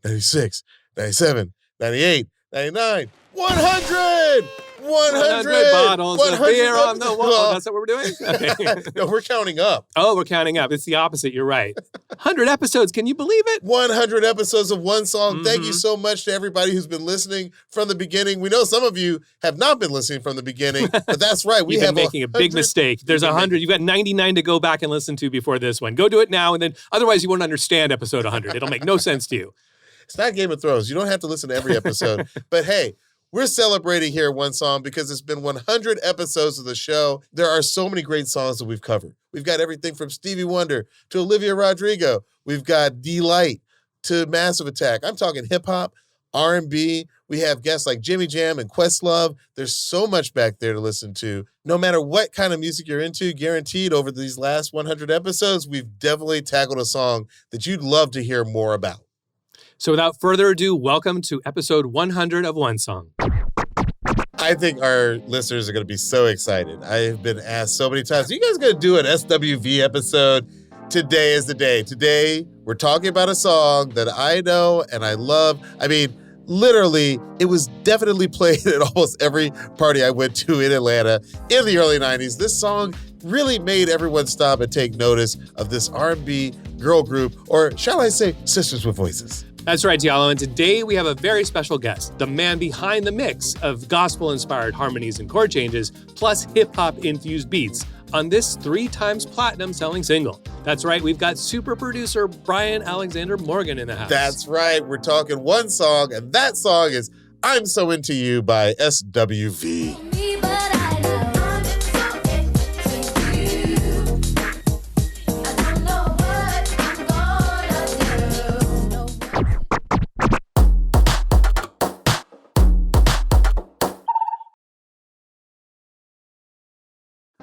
96, 97, 98, 99, 100! 100 bottles of beer on the wall. That's what we're doing? Okay. No, we're counting up. Oh, we're counting up. It's the opposite. You're right. 100 episodes. Can you believe it? 100 episodes of one song. Mm-hmm. Thank you so much to everybody who's been listening from the beginning. We know some of you have not been listening from the beginning, but that's right. You've been making a big mistake. There's 100. You've got 99 to go back and listen to before this one. Go do it now, and then otherwise you won't understand episode 100. It'll make no sense to you. It's not Game of Thrones. You don't have to listen to every episode. But hey, we're celebrating here One Song because it's been 100 episodes of the show. There are so many great songs that we've covered. We've got everything from Stevie Wonder to Olivia Rodrigo. We've got Delight to Massive Attack. I'm talking hip-hop, R&B. We have guests like Jimmy Jam and Questlove. There's so much back there to listen to. No matter what kind of music you're into, guaranteed over these last 100 episodes, we've definitely tackled a song that you'd love to hear more about. So without further ado, welcome to episode 100 of One Song. I think our listeners are going to be so excited. I've been asked so many times, are you guys going to do an SWV episode? Today is the day. Today, we're talking about a song that I know and I love. I mean, literally, it was definitely played at almost every party I went to in Atlanta in the early 90s. This song really made everyone stop and take notice of this R&B girl group, or shall I say, sisters with voices. That's right, Diallo, and today we have a very special guest, the man behind the mix of gospel-inspired harmonies and chord changes, plus hip-hop-infused beats on this 3 times platinum selling single. That's right, we've got super producer Brian Alexander Morgan in the house. That's right, we're talking one song, and that song is I'm So Into You by SWV.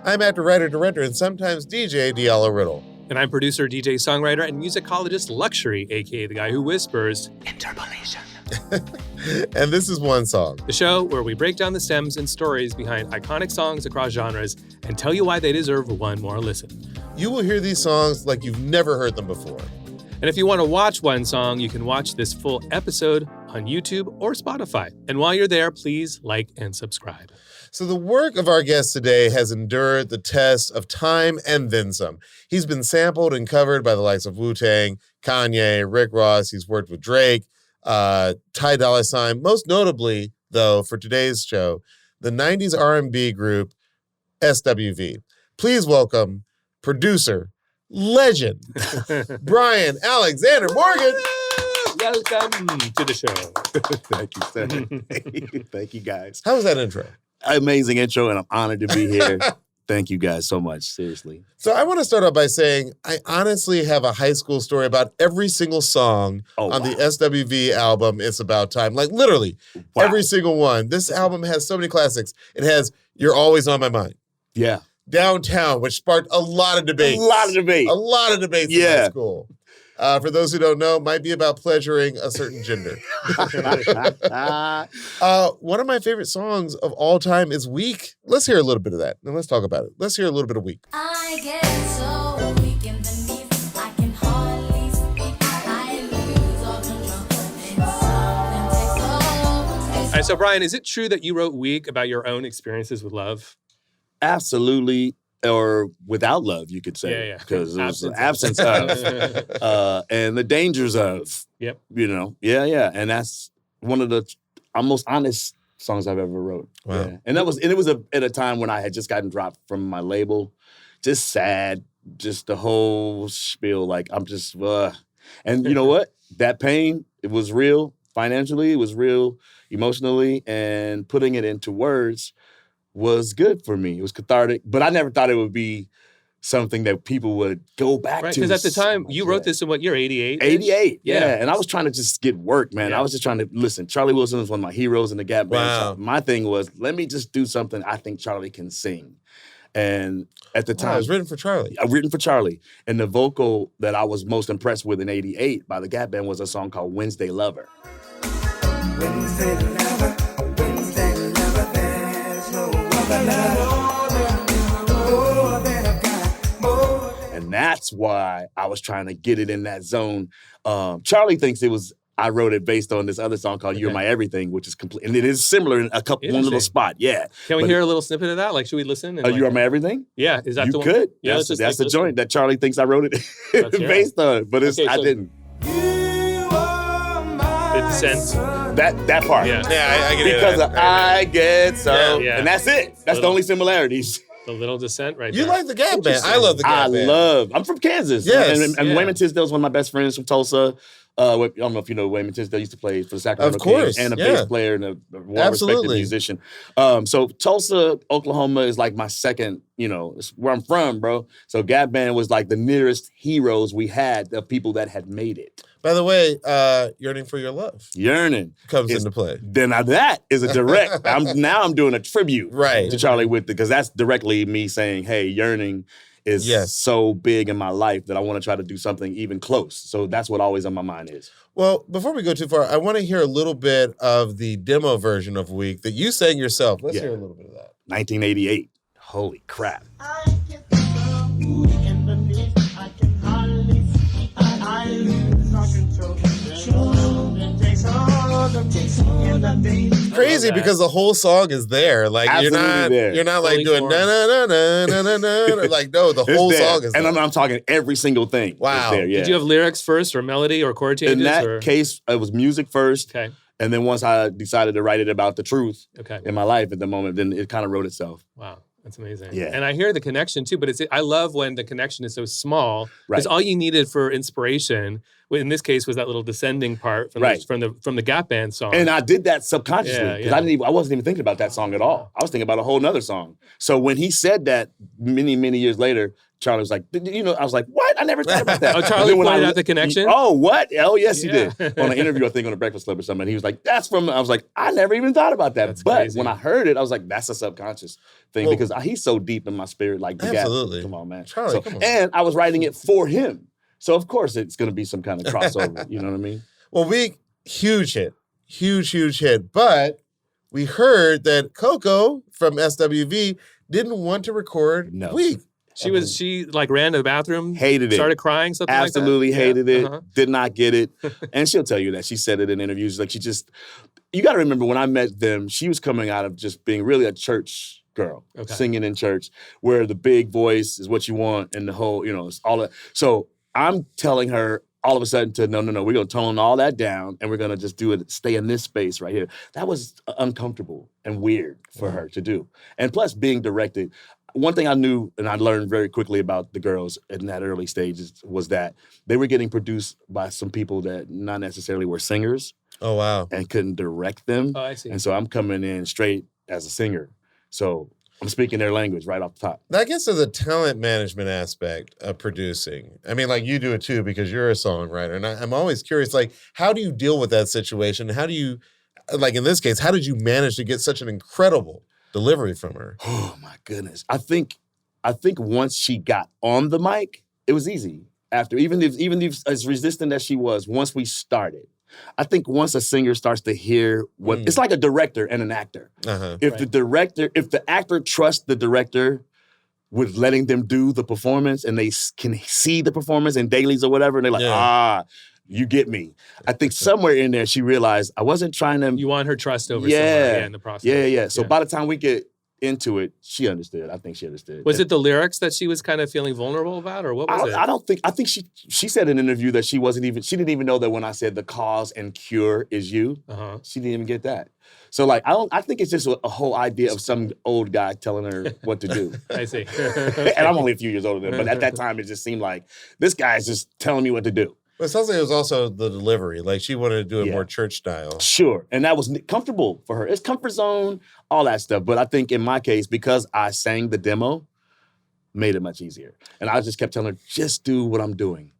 I'm actor, writer, director, and sometimes DJ Diallo Riddle. And I'm producer, DJ, songwriter, and musicologist Luxury, aka the guy who whispers, interpolation. And this is One Song. The show where we break down the stems and stories behind iconic songs across genres and tell you why they deserve one more listen. You will hear these songs like you've never heard them before. And if you want to watch One Song, you can watch this full episode on YouTube or Spotify. And while you're there, please like and subscribe. So the work of our guest today has endured the test of time and then some. He's been sampled and covered by the likes of Wu-Tang, Kanye, Rick Ross. He's worked with Drake, Ty Dolla $ign. Most notably, though, for today's show, the 90s R&B group SWV. Please welcome producer, legend, Brian Alexander Morgan. Welcome to the show. Thank you, sir. Thank you, guys. How was that intro? Amazing intro, and I'm honored to be here. Thank you guys so much, seriously. So I want to start off by saying I honestly have a high school story about every single song on the SWV album, It's About Time. Like literally, every single one. This album has so many classics. It has You're Always on My Mind. Yeah. Downtown, which sparked a lot of debates. A lot of debates in high school. For those who don't know, might be about pleasuring a certain gender. One of my favorite songs of all time is Weak. Let's hear a little bit of that, and let's talk about it. Let's hear a little bit of Weak. I get so weak in the knees, I can hardly speak. I lose all control, and something takes over. All right, so Brian, is it true that you wrote Weak about your own experiences with love? Absolutely. Or without love, you could say. Yeah. Because it was the absence of and the dangers of. Yep. You know, yeah. And that's one of the most honest songs I've ever wrote. Wow. Yeah. And it was at a time when I had just gotten dropped from my label. Just sad, just the whole spiel. Like, I'm just, And you know what? That pain, it was real financially, it was real emotionally, and putting it into words was good for me. It was cathartic, but I never thought it would be something that people would go back to. Right, because at the time, you wrote this in what year, 88? 88, yeah. And I was trying to just get work, man. Yeah. I was just trying to, listen, Charlie Wilson was one of my heroes in the Gap Band. Wow. So my thing was, let me just do something I think Charlie can sing. And at the time— it was written for Charlie. Written for Charlie. And the vocal that I was most impressed with in 88 by the Gap Band was a song called Wednesday Lover. Wednesday Lover, Wednesday Lover, there's no other love, more than I've got, more. And that's why I was trying to get it in that zone. Charlie thinks it was I wrote it based on this other song called "You're My Everything," which is complete, and it is similar in one little Interesting. spot. Yeah. Can we But- hear a little snippet of that? Like, should we listen? And, "You Are My Everything." Yeah, is that You the one? could. Yeah, that's let's just, that's like, the joint that Charlie thinks I wrote it Let's hear it. based on, but it's Okay, I so- didn't. The descent. That part. Yeah. Yeah, I get it. Because of I get so, Yeah. and that's it. That's the Little- only similarities. The little descent right You there. like the Gap Band. I love the Gap Band. I'm from Kansas. Yes. And Yeah. Wayman Tisdale's one of my best friends from Tulsa. I don't know if you know Wayman Tisdale used to play for the Sacramento Of course, Kings and a yeah. bass player and a well-respected Absolutely. musician. So Tulsa, Oklahoma is like my second, it's where I'm from, bro. So Gap Band was like the nearest heroes we had of people that had made it. By the way, Yearning for Your Love Yearning comes is- into play. Then that is a direct. I'm doing a tribute Right. to Charlie Whitt because that's directly me saying, hey, Yearning is Yes. so big in my life that I want to try to do something even close. So that's what always on my mind is. Well, before we go too far, I want to hear a little bit of the demo version of Weak that you sang yourself. Let's Yeah. hear a little bit of that. 1988. Holy crap. I get the mood in the knees. I can hardly speak. I lose all control. It takes all the in the day. Crazy that. because the whole song is there. Like Absolutely there. you're not like Fully doing formed. na na na na na na na. Like no, the It's whole there. song is and there. I'm talking every single thing. Wow. Is there, yeah. Did you have lyrics first or melody or chord changes? In that or? case, it was music first. Okay. And then once I decided to write it about the truth Okay. in my life at the moment, then it kind of wrote itself. Wow. That's amazing. Yeah. And I hear the connection too, but I love when the connection is so small because Right. all you needed for inspiration, in this case, was that little descending part from, Right. from the Gap Band song. And I did that subconsciously Yeah, because yeah. I wasn't even thinking about that song at all. I was thinking about a whole nother song. So when he said that many, many years later, Charlie was like, I was like, what? I never thought about that. Oh, And Charlie then when pointed I- out the connection? Oh, what? Oh, yes, he Yeah. did. On an interview, I think on the Breakfast Club or something. He was like, I was like, I never even thought about that. That's but crazy. when I heard it, I was like, that's a subconscious thing Well, because he's so deep in my spirit. Like, the Gap. Absolutely. Come on, man. Charlie, come on. And I was writing it for him. So, of course, it's going to be some kind of crossover. You know what I mean? Well, Weak, huge hit. Huge hit. But we heard that Coco from SWV didn't want to record No. Weak. she like ran to the bathroom, Hated it. started crying, something Absolutely like that. hated Yeah. it. Uh-huh. Did not get it. And she'll tell you that. She said it in interviews. Like you got to remember when I met them, she was coming out of just being really a church girl, Okay. singing in church, where the big voice is what you want and the whole, it's all that. So I'm telling her all of a sudden no, we're going to tone all that down and we're going to just do it, stay in this space right here. That was uncomfortable and weird for her to do. And plus being directed. One thing I knew and I learned very quickly about the girls in that early stages was that they were getting produced by some people that not necessarily were singers Oh, wow. and couldn't direct them. Oh, I see. And so I'm coming in straight as a singer. So I'm speaking their language right off the top. That gets to the talent management aspect of producing. I mean, like you do it too because you're a songwriter. And I'm always curious, like, how do you deal with that situation? How do you, like in this case, how did you manage to get such an incredible delivery from her? Oh my goodness. I think once she got on the mic, it was easy. After even if as resistant as she was, once we started, I think once a singer starts to hear what it's like a director and an actor. Uh-huh. If the actor trusts the director with letting them do the performance and they can see the performance in dailies or whatever, and they're like, you get me. I think somewhere in there she realized I wasn't trying to. You want her trust over Yeah. someone in the process. Yeah. So by the time we get into it, she understood. I think she understood. Was it the lyrics that she was kind of feeling vulnerable about, or what was it? I think she said in an interview that she didn't even know that when I said the cause and cure is you, Uh-huh. she didn't even get that. So like I think it's just a whole idea of some old guy telling her what to do. I see. And I'm only a few years older than her, but at that time it just seemed like this guy is just telling me what to do. But it sounds like it was also the delivery. Like she wanted to do it Yeah. more church style. Sure. And that was comfortable for her. It's comfort zone, all that stuff. But I think in my case, because I sang the demo, made it much easier. And I just kept telling her, just do what I'm doing.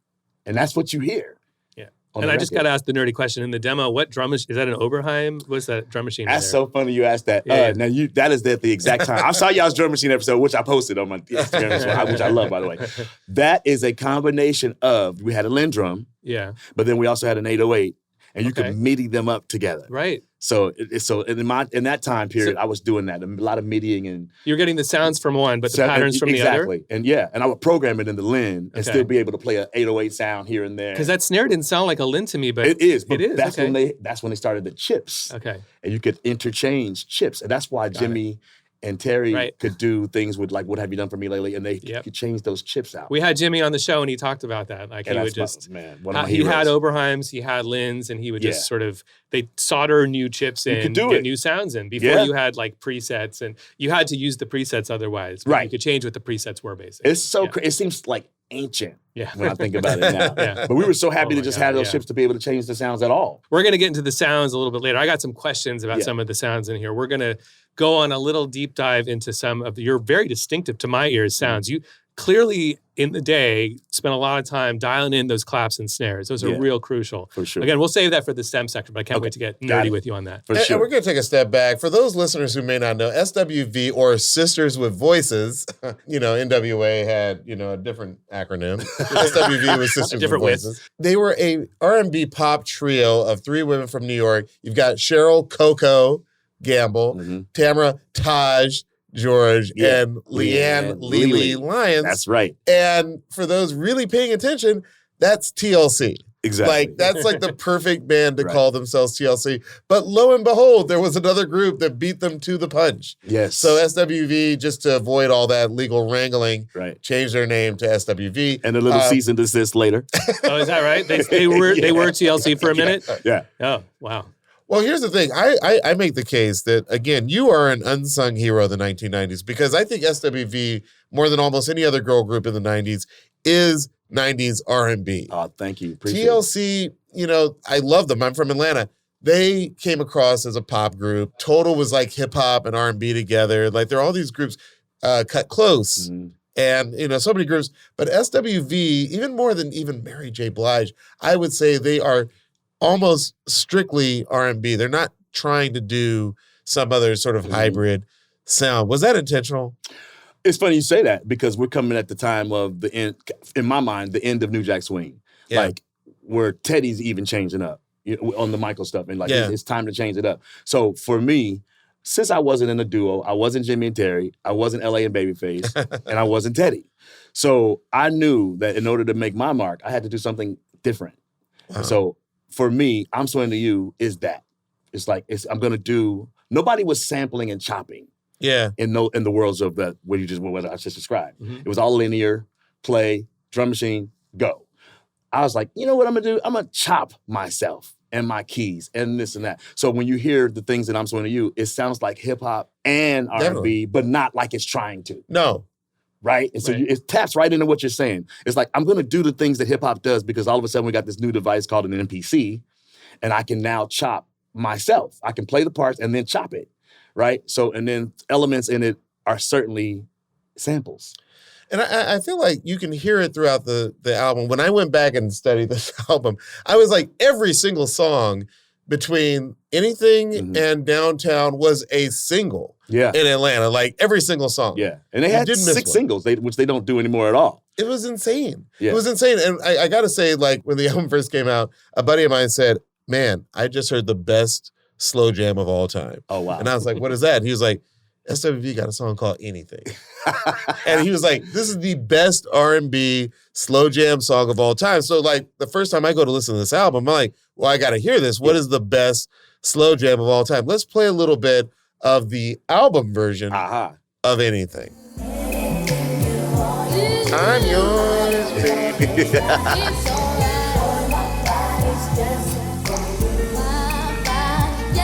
And that's what you hear. Yeah. on And the I just got record. to ask the nerdy question. In the demo, what drum is that an Oberheim? What's that drum machine? in That's there? so funny you asked that. Yeah. Now that is at the exact time. I saw y'all's drum machine episode, which I posted on my Instagram, as well, which I love, by the way. That is a combination of, we had a Linn drum, Yeah. but then we also had an 808. and you Okay. could MIDI them up together. Right. So in that time period, I was doing that, a lot of MIDIing and You're getting the sounds from one, but the patterns from the other. exactly. And I would program it in the Lin and still be able to play an 808 sound here and there. Because that snare didn't sound like a Lin to me, but it is. But it is. That's okay. when they started the chips. Okay. And you could interchange chips, and that's why Jimmy and Terry could do things with like, "What have you done for me lately?" And they could change those chips out. We had Jimmy on the show, and he talked about that. Like And he would that's just, one of my he heroes. had Oberheims, he had Lins, and he would just sort of, they solder new chips in, get new sounds in. Before you had like presets, and you had to use the presets otherwise. But you could change what the presets were, basically. It's so it seems like ancient when I think about it now. Yeah. But we were so happy to just have those chips to be able to change the sounds at all. We're going to get into the sounds a little bit later. I got some questions about some of the sounds in here. We're going to go on a little deep dive into some of your very distinctive, to my ears, sounds. You clearly, in the day, spent a lot of time dialing in those claps and snares. Those are real crucial. For sure. Again, we'll save that for the STEM section, but I can't wait to get nerdy with you on that. For sure. And we're going to take a step back. For those listeners who may not know, SWV, or Sisters with Voices, NWA had, a different acronym. SWV was Sisters with Voices. They were a R&B pop trio of 3 women from New York. You've got Cheryl Coco Gamble, Tamara Taj George, and Leanne Lily Lyons. That's right. And for those really paying attention, that's TLC. Exactly. Like, that's like the perfect band to call themselves TLC. But lo and behold, there was another group that beat them to the punch. Yes. So SWV, just to avoid all that legal wrangling, changed their name to SWV. And a little cease and desist later. Oh, is that right? They were TLC for a minute? Yeah. Oh, wow. Well, here's the thing. I make the case that, again, you are an unsung hero of the 1990s, because I think SWV, more than almost any other girl group in the 90s, is 90s R&B. Oh, thank you. Appreciate TLC, I love them. I'm from Atlanta. They came across as a pop group. Total was like hip hop and R&B together. Like, there are all these groups, Cut Close, and, so many groups. But SWV, even more than even Mary J. Blige, I would say they are almost strictly R&B. They're not trying to do some other sort of hybrid sound. Was that intentional? It's funny you say that, because we're coming at the time of the end, in my mind, the end of New Jack Swing. Yeah. Like, where Teddy's even changing up on the Michael stuff. And it's time to change it up. So for me, since I wasn't in a duo, I wasn't Jimmy and Terry, I wasn't L.A. and Babyface, and I wasn't Teddy. So I knew that in order to make my mark, I had to do something different. Wow. So for me, I'm Swing to You is that. It's like, I'm going to do, nobody was sampling and chopping. Yeah. In the worlds of what I just described. It was all linear, play, drum machine, go. I was like, you know what I'm gonna do? I'm gonna chop myself and my keys and this and that. So when you hear the things that I'm Swing to You, it sounds like hip hop and R&B, but not like it's trying to. No. Right? And so it taps right into what you're saying. It's like, I'm gonna do the things that hip hop does, because all of a sudden we got this new device called an MPC, and I can now chop myself. I can play the parts and then chop it. Right? So, and then elements in it are certainly samples. And I feel like you can hear it throughout the album. When I went back and studied this album, I was like, every single song between Anything and Downtown was a single in Atlanta. Like, every single song. Yeah. And they had 6 singles, which they don't do anymore at all. It was insane. Yeah. It was insane. And I got to say, like, when the album first came out, a buddy of mine said, man, I just heard the best slow jam of all time. Oh, wow. And I was like, what is that? And he was like, SWV got a song called Anything. And he was like, this is the best R&B slow jam song of all time. So, like, the first time I go to listen to this album, I'm like, well, I got to hear this. What is the best slow jam of all time? Let's play a little bit of the album version of Anything. I'm yours, baby.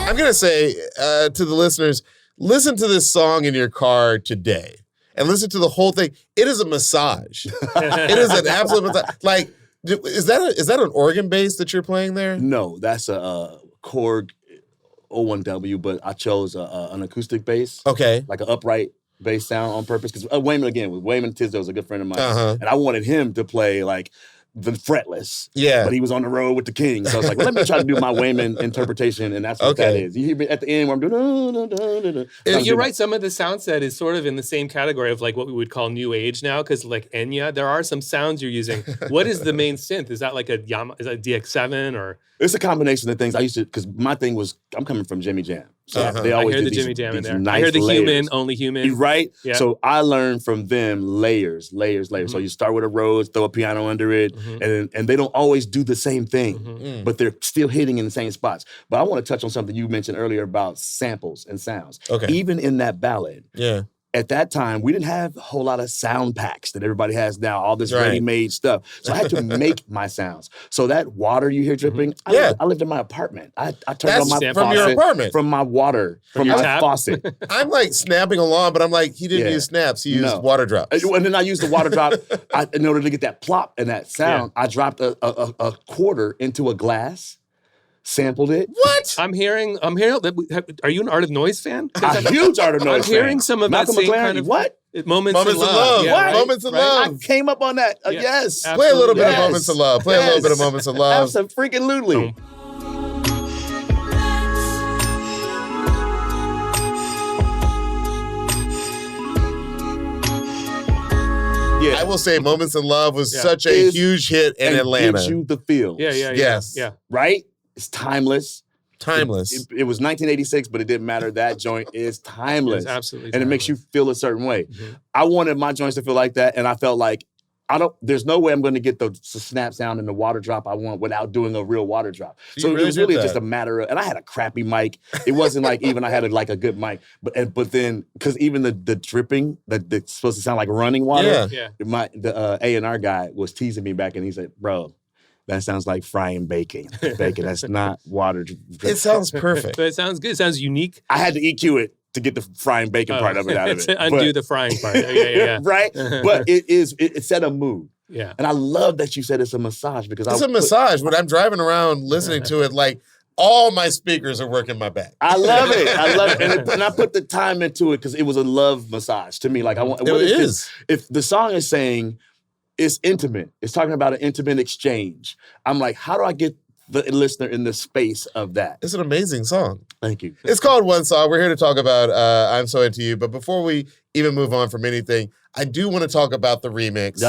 I'm going to say to the listeners, listen to this song in your car today and listen to the whole thing. It is a massage. It is an absolute massage. Like, is that an organ bass that you're playing there? No, that's a Korg 01W, but I chose an acoustic bass. Okay. Like an upright bass sound on purpose. Because Wayman Tisdale's a good friend of mine. And I wanted him to play like the fretless. Yeah. But he was on the road with the King. So I was like, well, let me try to do my Wayman interpretation. And that's what that is. You hear me at the end where I'm doing... You're right. Some of the sound set is sort of in the same category of like what we would call new age now. Because like Enya, there are some sounds you're using. What is the main synth? Is that like is that DX7 or... It's a combination of things. I used to, because my thing was, I'm coming from Jimmy Jam. So they I always hear did the Jimmy Jam in these there. nice I hear the layers. human, only human. Right? Yeah. So I learned from them layers. So you start with a Rhodes, throw a piano under it, and they don't always do the same thing, but they're still hitting in the same spots. But I want to touch on something you mentioned earlier about samples and sounds. Okay. Even in that ballad, Yeah. at that time, we didn't have a whole lot of sound packs that everybody has now, all this Right. ready-made stuff. So I had to make my sounds. So that water you hear dripping, I lived in my apartment. I turned on my That's faucet. from your apartment. From my water, from your my tap? faucet. I'm like snapping along, but I'm like, he didn't Yeah. use snaps. He used No. water drops. And then I used the water drop. In order to get that plop and that sound, I dropped a quarter into a glass, sampled it. What? I'm hearing. Are you an Art of Noise fan? A huge Art of Noise I'm hearing fan. some of Malcolm that same McLaren, kind of what? Moments Moments of of love. love. Yeah, What? right? Moments of Right? love. I came up on that. Yeah. Yes. Absolutely. Play a little bit of Yes. Moments of Love. Play a little bit of Moments of Love. Absolutely. Yeah. I will say Moments of Love was Yeah. such a Is- huge hit in and Atlanta. gives you the feel. Yeah. Yes. Yeah. Right? It's timeless. Timeless. It was 1986, but it didn't matter. That joint is timeless. It's absolutely And it makes you timeless. feel a certain way. Mhm. I wanted my joints to feel like that, and I felt like there's no way I'm going to get the snap sound and the water drop I want without doing a real water drop. You So really it was did really that. just a matter of, and I had a crappy mic. It wasn't like even I had a good mic, but then because even the dripping that's supposed to sound like running water. Yeah. Yeah. The A&R guy was teasing me back, and he said, "Bro, that sounds like frying bacon. That's not water." It sounds perfect. But it sounds good. It sounds unique. I had to EQ it to get the frying bacon part of it out of it. To undo But- the frying part. Yeah. right? But it set a mood. Yeah. And I love that you said it's a massage because It's a massage. When I'm driving around listening to it, like all my speakers are working my back. I love it. I love it. And I put the time into it because it was a love massage to me. Like I want. It what is. If the song is saying it's intimate, it's talking about an intimate exchange. I'm like, how do I get the listener in the space of that? It's an amazing song. Thank you. It's called One Song. We're here to talk about I'm So Into You. But before we even move on from anything, I do want to talk about the remix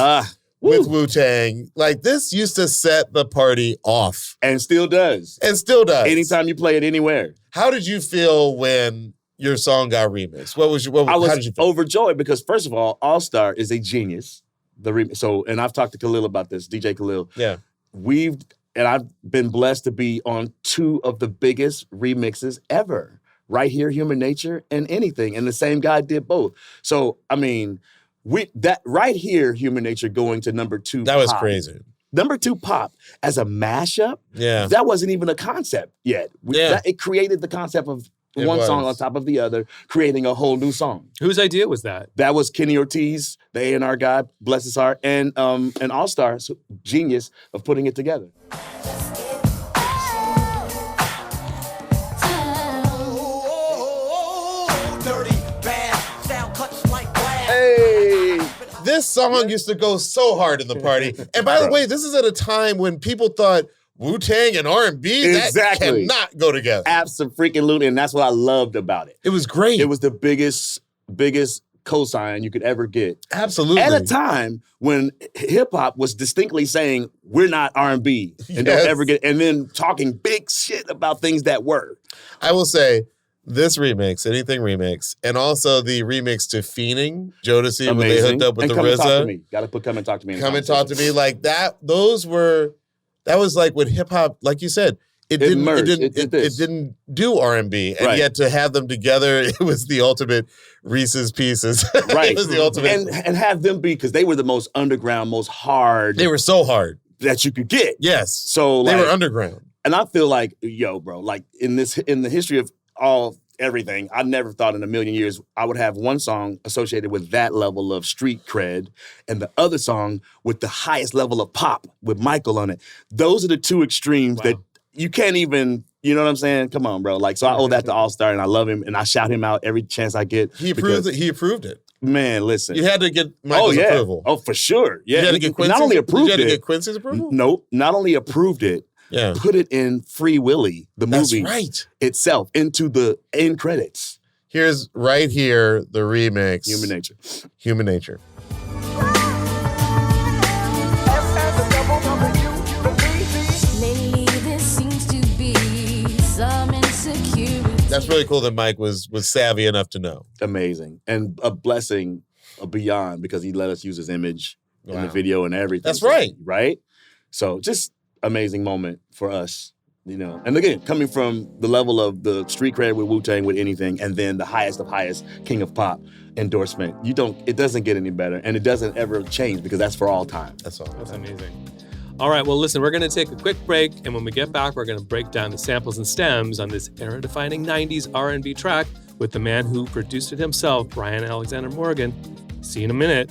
with Wu-Tang. Like, this used to set the party off. And still does. And still does. Anytime you play it anywhere. How did you feel when your song got remixed? How did you feel? Overjoyed because first of all, All Star is a genius. And I've talked to Khalil about this, DJ Khalil. Yeah. And I've been blessed to be on two of the biggest remixes ever. Right Here, Human Nature, and Anything. And the same guy did both. So, I mean, that Right Here, Human Nature going to number 2 That was pop. crazy. Number 2 pop as a mashup, Yeah. that wasn't even a concept yet. It created the concept of one song on top of the other, creating a whole new song. Whose idea was that? That was Kenny Ortiz, the A&R guy, bless his heart, and an all-star genius of putting it together. Hey! This song used to go so hard in the party. And by the way, this is at a time when people thought Wu-Tang and R&B, that Exactly. cannot go together. Absolutely, and that's what I loved about it. It was great. It was the biggest cosign you could ever get. Absolutely. At a time when hip-hop was distinctly saying, we're not R&B, and don't Yes. ever get, and then talking big shit about things that were. I will say, this remix, Anything remix, and also the remix to Fiending, Jodeci, when they hooked up with and the Come and Talk to RZA. Me. Gotta put Come and Talk to Me in the Come and talk to conversation. me like that. That was like when hip hop, like you said, it merged. didn't It did this. it didn't do R&B, and Right. yet to have them together, it was the ultimate Reese's Pieces. Right. It was the ultimate. And have them be, because they were the most underground, most hard They were so hard. that you could get. Yes. So They like, were underground. and I feel like, yo, bro, like in the history of everything, I never thought in a million years I would have one song associated with that level of street cred and the other song with the highest level of pop with Michael on it. Those are the two extremes that you can't even, you know what I'm saying? Come on, bro. Like, so I owe that to All Star, and I love him, and I shout him out every chance I get. He approved it. He approved it. Man, listen. You had to get Michael's approval. Oh, for sure. Yeah. You had to get Quincy's, not only approved did you have to it. get Quincy's approval? Nope. Not only approved it, Yeah. put it in Free Willy, the That's movie right. itself, into the end credits. Here's right here the remix. Human Nature. Human Nature. Lately, this seems That's really cool that Mike was savvy enough to know. Amazing. And a blessing beyond, because he let us use his image in the Wow. video and everything. That's right. Right? So just amazing moment for us, you know. And again, coming from the level of the street cred with Wu-Tang with anything, and then the highest of highest King of Pop endorsement, it doesn't get any better, and it doesn't ever change because that's for all time. That's all. That's amazing. All right, well, listen, we're going to take a quick break, and when we get back, we're going to break down the samples and stems on this era-defining 90s R&B track with the man who produced it himself, Brian Alexander Morgan. See you in a minute.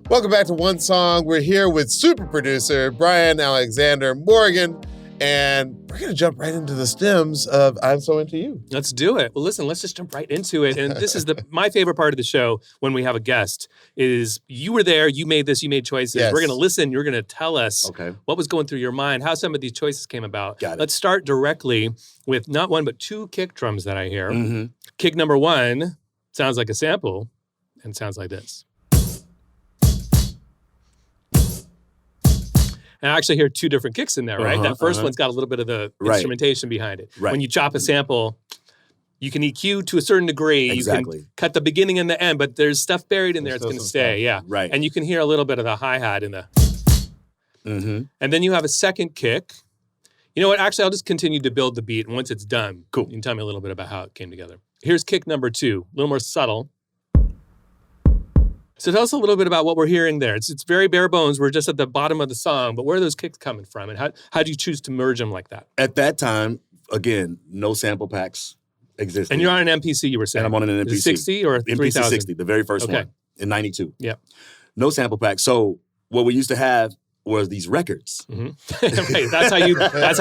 Welcome back to One Song. We're here with super producer Brian Alexander Morgan, and we're going to jump right into the stems of I'm So Into You. Let's do it. Well, listen, let's just jump right into it. And this is my favorite part of the show when we have a guest is you were there, you made this, you made choices. Yes. We're going to listen. You're going to tell us Okay. what was going through your mind, how some of these choices came about. Got it. Let's start directly with not one, but two kick drums that I hear. Mm-hmm. Kick number one sounds like a sample and sounds like this. And I actually hear two different kicks in there, right? Uh-huh, That first uh-huh. one's got a little bit of the Right. instrumentation behind it. Right. When you chop a sample, you can EQ to a certain degree. Exactly. You can cut the beginning and the end, but there's stuff buried in there. There's It's going to still some stay, yeah. Right. And you can hear a little bit of the hi-hat in the... Mm-hmm. And then you have a second kick. You know what? Actually, I'll just continue to build the beat, and once it's done, Cool. you can tell me a little bit about how it came together. Here's kick number two, a little more subtle. So tell us a little bit about what we're hearing there. It's very bare bones. We're just at the bottom of the song, but where are those kicks coming from, and how do you choose to merge them like that? At that time, again, no sample packs existed. And you're on an MPC, you were saying. And I'm on an Is it MPC. 60 or MPC 3000? 60, the very first Okay. one in 92. Yep. No sample pack. So what we used to have was these records. Right, that's how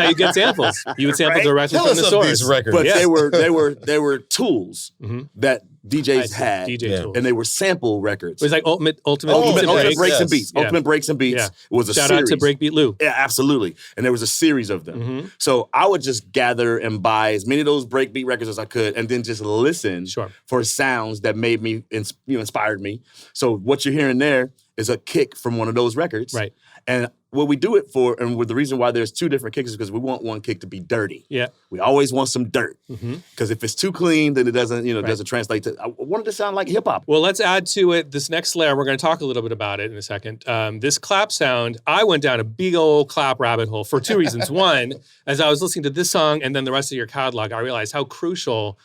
you get samples. You would sample Right? directly Tell from us the of source. these records. But Yeah. they were tools Mhm. that I DJs see. had. DJ Yeah. tools. And they were sample records. It was like ultimate Oh, beats and Ultimate breaks. Breaks and yes. Beats. Yeah. Ultimate Breaks and Beats Yeah. was a Shout series. out to Breakbeat Lou. Yeah, absolutely. And there was a series of them. Mhm. So I would just gather and buy as many of those breakbeat records as I could, and then just listen Sure. for sounds that made me, inspired me. So what you're hearing there is a kick from one of those records. Right. And what we do it for, and with the reason why there's two different kicks is because we want one kick to be dirty. Yeah. We always want some dirt. Mhm. Because if it's too clean, then it doesn't, Right. doesn't translate to. I wanted to sound like hip hop. Well, let's add to it this next layer. We're going to talk a little bit about it in a second. This clap sound, I went down a big old clap rabbit hole for two reasons. One, as I was listening to this song and then the rest of your catalog, I realized how crucial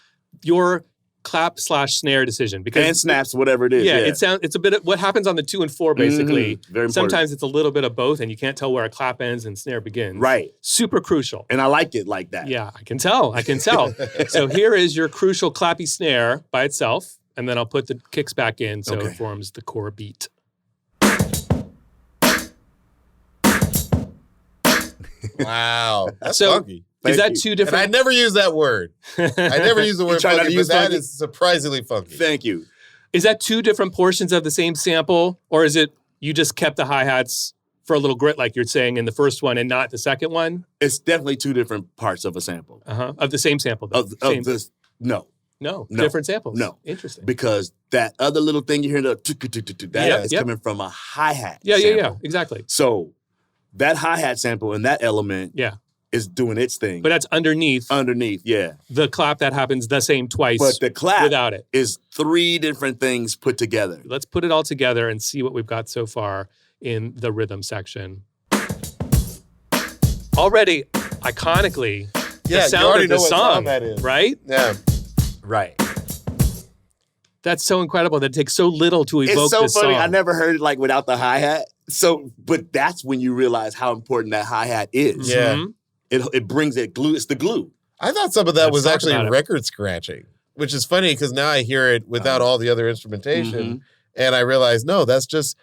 your clap/snare decision because And snaps, whatever it is. yeah, it's a bit of what happens on the 2 and 4 basically. Mhm. Very important. Sometimes it's a little bit of both, and you can't tell where a clap ends and snare begins. Right. Super crucial. And I like it like that. Yeah, I can tell. So here is your crucial clappy snare by itself, and then I'll put the kicks back in so Okay. it forms the core beat. Wow. That's So, funky. Is Thank that you. two And different? I never use that word. I never use the word try not funky, to but use that funky? is surprisingly funky. Thank you. Is that two different portions of the same sample, or is it you just kept the hi-hats for a little grit like you're saying in the first one and not the second one? It's definitely two different parts of a sample. Of the same sample, though. Same- Of this, no. no, no, different samples. no. Interesting. Because that other little thing you hear, that Yeah, is yeah. coming from a hi-hat Yeah, sample. exactly. So that hi-hat sample and that element Yeah, is doing its thing. but that's underneath underneath, yeah. the clap that happens the same twice But the clap without it. is three different things put together. Let's put it all together and see what we've got so far in the rhythm section. Already, iconically, Yeah, the you sound already of the know what song, song that is. right? Yeah. Right. That's so incredible that it takes so little to evoke It's so this funny. song. I never heard it like without the hi-hat. So, but that's when you realize how important that hi-hat is. Yeah. Mhm. It brings it glue. It's the glue. I thought some of that Let's was talk actually about it. record scratching, which is funny because now I hear it without all the other instrumentation, and I realize no, that's just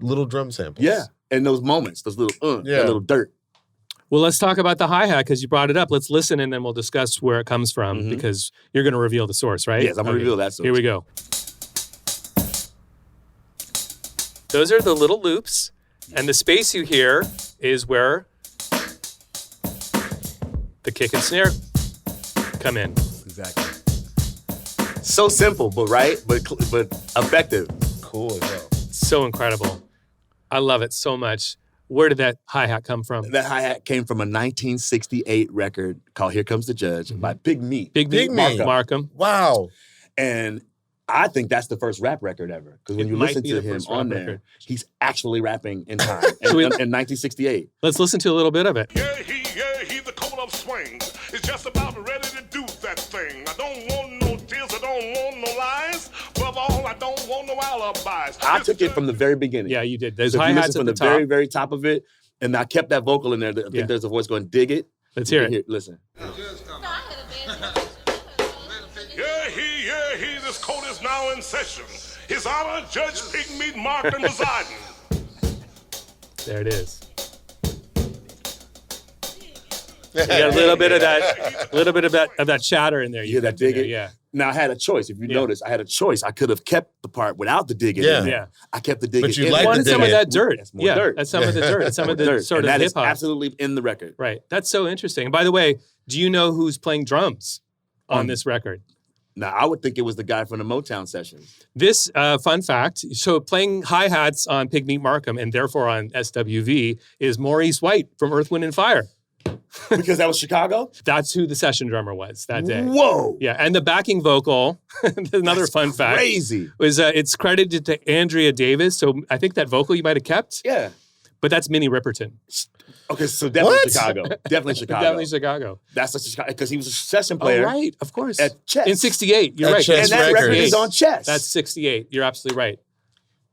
little drum samples. Yeah. And those moments, those little, Yeah. that little dirt. Well, let's talk about the hi-hat because you brought it up. Let's listen and then we'll discuss where it comes from Mhm. because you're going to reveal the source, right? Yes, I'm gonna reveal that source. Here we go. Those are the little loops, and the space you hear is where the kick and snare come in. Exactly. So simple, but right, but effective. Cool as well. So incredible. I love it so much. Where did that hi-hat come from? That hi-hat came from a 1968 record called Here Comes the Judge by Big Meat. Big Meat Markham. Wow. And I think that's the first rap record ever. Because when It you might listen be to the him first rap on there, record. he's actually rapping in time in 1968. Let's listen to a little bit of it. Yeah, he the coat of swings. It's just about ready to do that thing. I don't want no tears, I don't want no lies. Above all, I don't want no alibis. I took it from the very beginning. Yeah, you did. There's So if you hi-hats listen at from the the top. very, very top of it, and I kept that vocal in there. I think Yeah. there's a voice going, dig it. Let's You hear can it. Listen. Yeah, he, this court is now in session. His Honor, Judge Pigmeat Markham residing. There it is. You got a little bit of that chatter in there. You hear that dig it? Yeah. Now, I had a choice. If you notice, I had a choice. I could have kept the part without the dig it Yeah. in there. Yeah. I kept the dig But it you in like there. the Wanted some of dig it. that dirt. That's more Yeah, dirt. that's some of the dirt. That's some of the Dirt. sort And of that hip is hop. absolutely in the record. Right. That's so interesting. And by the way, do you know who's playing drums on this record? Now, I would think it was the guy from the Motown sessions. This fun fact, so playing hi-hats on Pigmeat Markham and therefore on SWV is Maurice White from Earth, Wind & Fire. Because that was Chicago? That's who the session drummer was that day. Whoa. Yeah, and the backing vocal, another That's fun fact, crazy. was it's credited to Andrea Davis. So I think that vocal you might have kept, Yeah. but that's Minnie Riperton. Okay, so definitely What? Chicago. Definitely Chicago. Definitely Chicago. That's such a Chicago, because he was a session Oh, player. right, of course. At Chess. In 68, you're At right. Chess And that record Records. is on Chess. That's 68. You're absolutely right.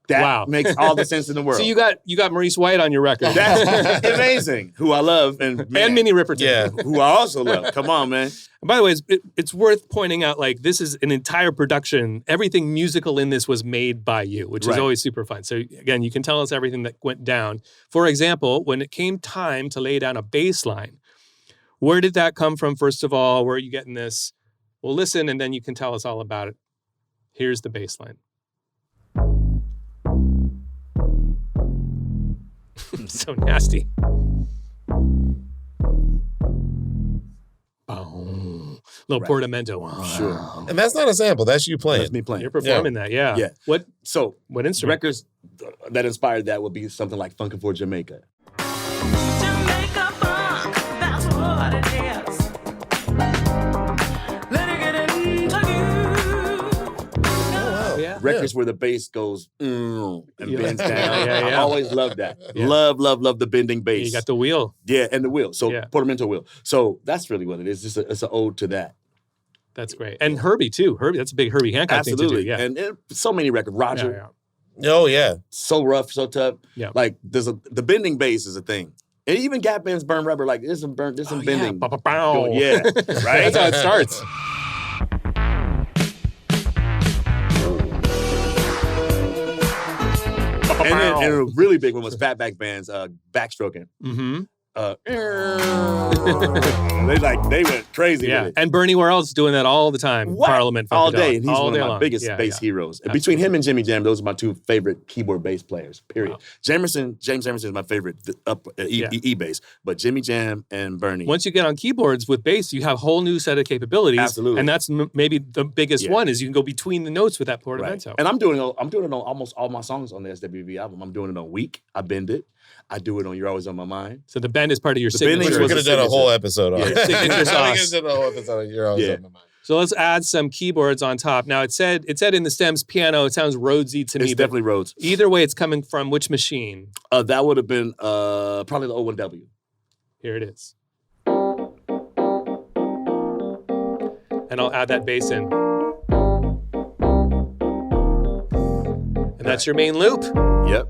That wow. makes all the sense in the world. So you got Maurice White on your record. That's amazing. Who I love and man, and Minnie Riperton. Yeah. who I also love. Come on, man. And by the way, it's worth pointing out, like, this is an entire production. Everything musical in this was made by you, which is Right. always super fun. So again, you can tell us everything that went down. For example, when it came time to lay down a bass line, where did that come from, first of all? Where are you getting this? Well, listen, and then you can tell us all about it. Here's the bass line. So nasty. Boom. Little Right. portamento. Sure. And that's not a sample. That's you playing. That's me playing. You're performing that, yeah. Yeah. What So instrument? records that inspired that would be something like Funkin' for Jamaica. Jamaica funk, that's what it is. Let it get into you. Oh, wow. Yeah. Records where the bass goes and Yeah. bends down. Yeah, I yeah. always loved that. Yeah. Love the bending bass. You got the wheel. Yeah, and the wheel. So Yeah. portamento wheel. So that's really what it is. It's an ode to that. That's great. And Herbie, too. Herbie, that's a big Herbie Hancock thing Absolutely. to do. Yeah. And so many records. Roger, Yeah, Oh, yeah. so rough, so tough. Yeah. Like the bending bass is a thing. And even Gap Band's Burn Rubber, like there's some Oh, bending. Yeah. Pow. Yeah, right? That's how it starts. And a really big one was Fatback Band's backstroking. Mm-hmm. They went crazy Yeah. with it. And Bernie Worrell's doing that all the time. What? Parliament. all Funkadelic. day. And he's all one day of my long. biggest Yeah, bass yeah. heroes. And between him and Jimmy Jam, those are my two favorite keyboard bass players, period. Wow. James Emerson is my favorite Yeah. E-bass. But Jimmy Jam and Bernie. Once you get on keyboards with bass, you have a whole new set of capabilities. Absolutely. And that's maybe the biggest Yeah. one is you can go between the notes with that Right. portamento. And I'm doing it on almost all my songs on the SWV album. I'm doing it on Weak. I bend it. I do it on You're Always on My Mind. So the bend is part of your The bending signature. We was could have done a whole episode on Yeah. it. Signature We could sauce. have done a whole episode on You're Always Yeah. on My Mind. So let's add some keyboards on top. Now it said in the stems piano. It sounds Rhodesy to me. It's but definitely Rhodes. either way, it's coming from which machine? That would have been probably the O1W. Here it is. And I'll add that bass in. And that's your main loop. Yep.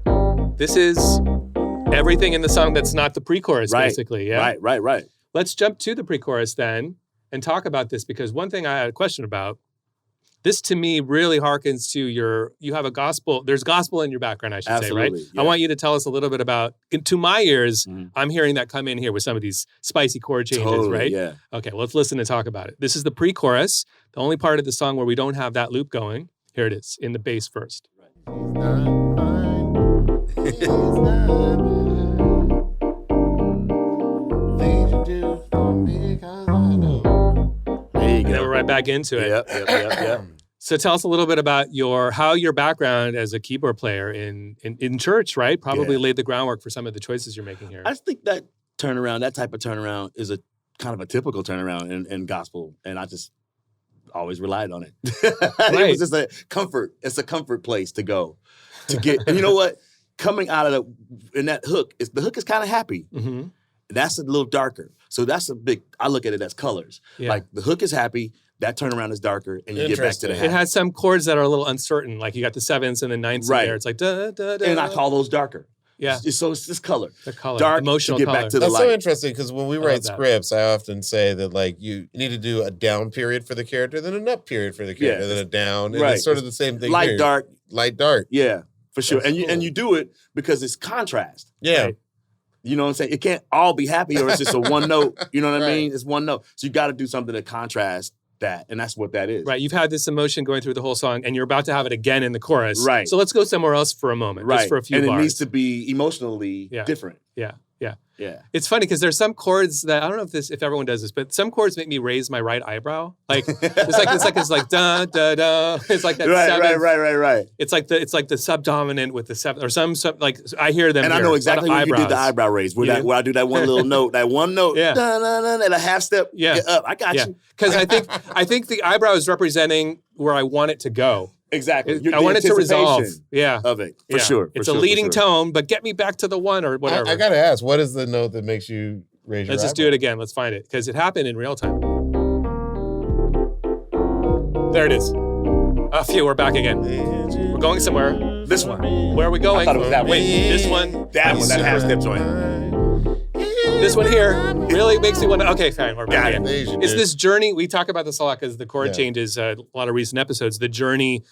This is everything in the song that's not the pre-chorus, Right. basically. Yeah. Right. Let's jump to the pre-chorus then and talk about this, because one thing I had a question about, this to me really harkens to you have a gospel, there's gospel in your background, I should say, right? Absolutely, yeah. I want you to tell us a little bit about, to my ears, Mhm. I'm hearing that come in here with some of these spicy chord changes, Totally, right? yeah. Okay, well, let's listen and talk about it. This is the pre-chorus, the only part of the song where we don't have that loop going. Here it is, in the bass first. There you And then go. we're right back into it. Yep. So tell us a little bit about how your background as a keyboard player in church, right? Probably laid the groundwork for some of the choices you're making here. I think that type of turnaround is a kind of a typical turnaround in gospel, and I just always relied on it. It was just a comfort. It's a comfort place to go to get. And you know what? Coming out of the hook is kind of happy. Mm-hmm. That's a little darker. So that's I look at it as colors. Yeah. Like the hook is happy, that turnaround is darker, and you get back to the happy. It has some chords that are a little uncertain, like you got the sevenths and the ninths in there. It's like da da da. And I call those darker. Yeah. So it's just color. The color. Dark Emotional to get color. back to the That's light. so interesting because when we write that. scripts, I often say that like you need to do a down period for the character, then an up period for the character, then a down. And it's sort of the same thing Light, here. dark. Light, dark. Yeah, for sure. That's And you do it because it's contrast. Yeah. Right. You know what I'm saying? It can't all be happy or it's just a one note. You know what I mean? It's one note. So you got to do something to contrast that. And that's what that is. Right. You've had this emotion going through the whole song and you're about to have it again in the chorus. Right. So let's go somewhere else for a moment. Right. Just for a few and bars. it needs to be emotionally different. Yeah. Yeah. Yeah. It's funny because there's some chords that I don't know if everyone does this, but some chords make me raise my right eyebrow. Like it's like da da da. It's like that. Right. It's like the subdominant with the seventh or some like I hear them. And I know exactly when you did the eyebrow raise. Where I do that one little note, that one note, yeah, and a half step. Yeah. Get up. I got you. Because I think the eyebrow is representing where I want it to go. Exactly. I want it to resolve. Yeah. Of it. For sure. It's a leading tone, but get me back to the one or whatever. I got to ask, what is the note that makes you raise your Let's just do it again. Let's find it. Because it happened in real time. There it is. Phew, we're back again. We're going somewhere. This one. Where are we going? I thought it was that Wait, one. this one. That one, that half step joint. This one here really makes me want to. Okay, fine. We're back again. Asian, Is dude. this journey? We talk about this a lot because the chord changes a lot of recent episodes. The journey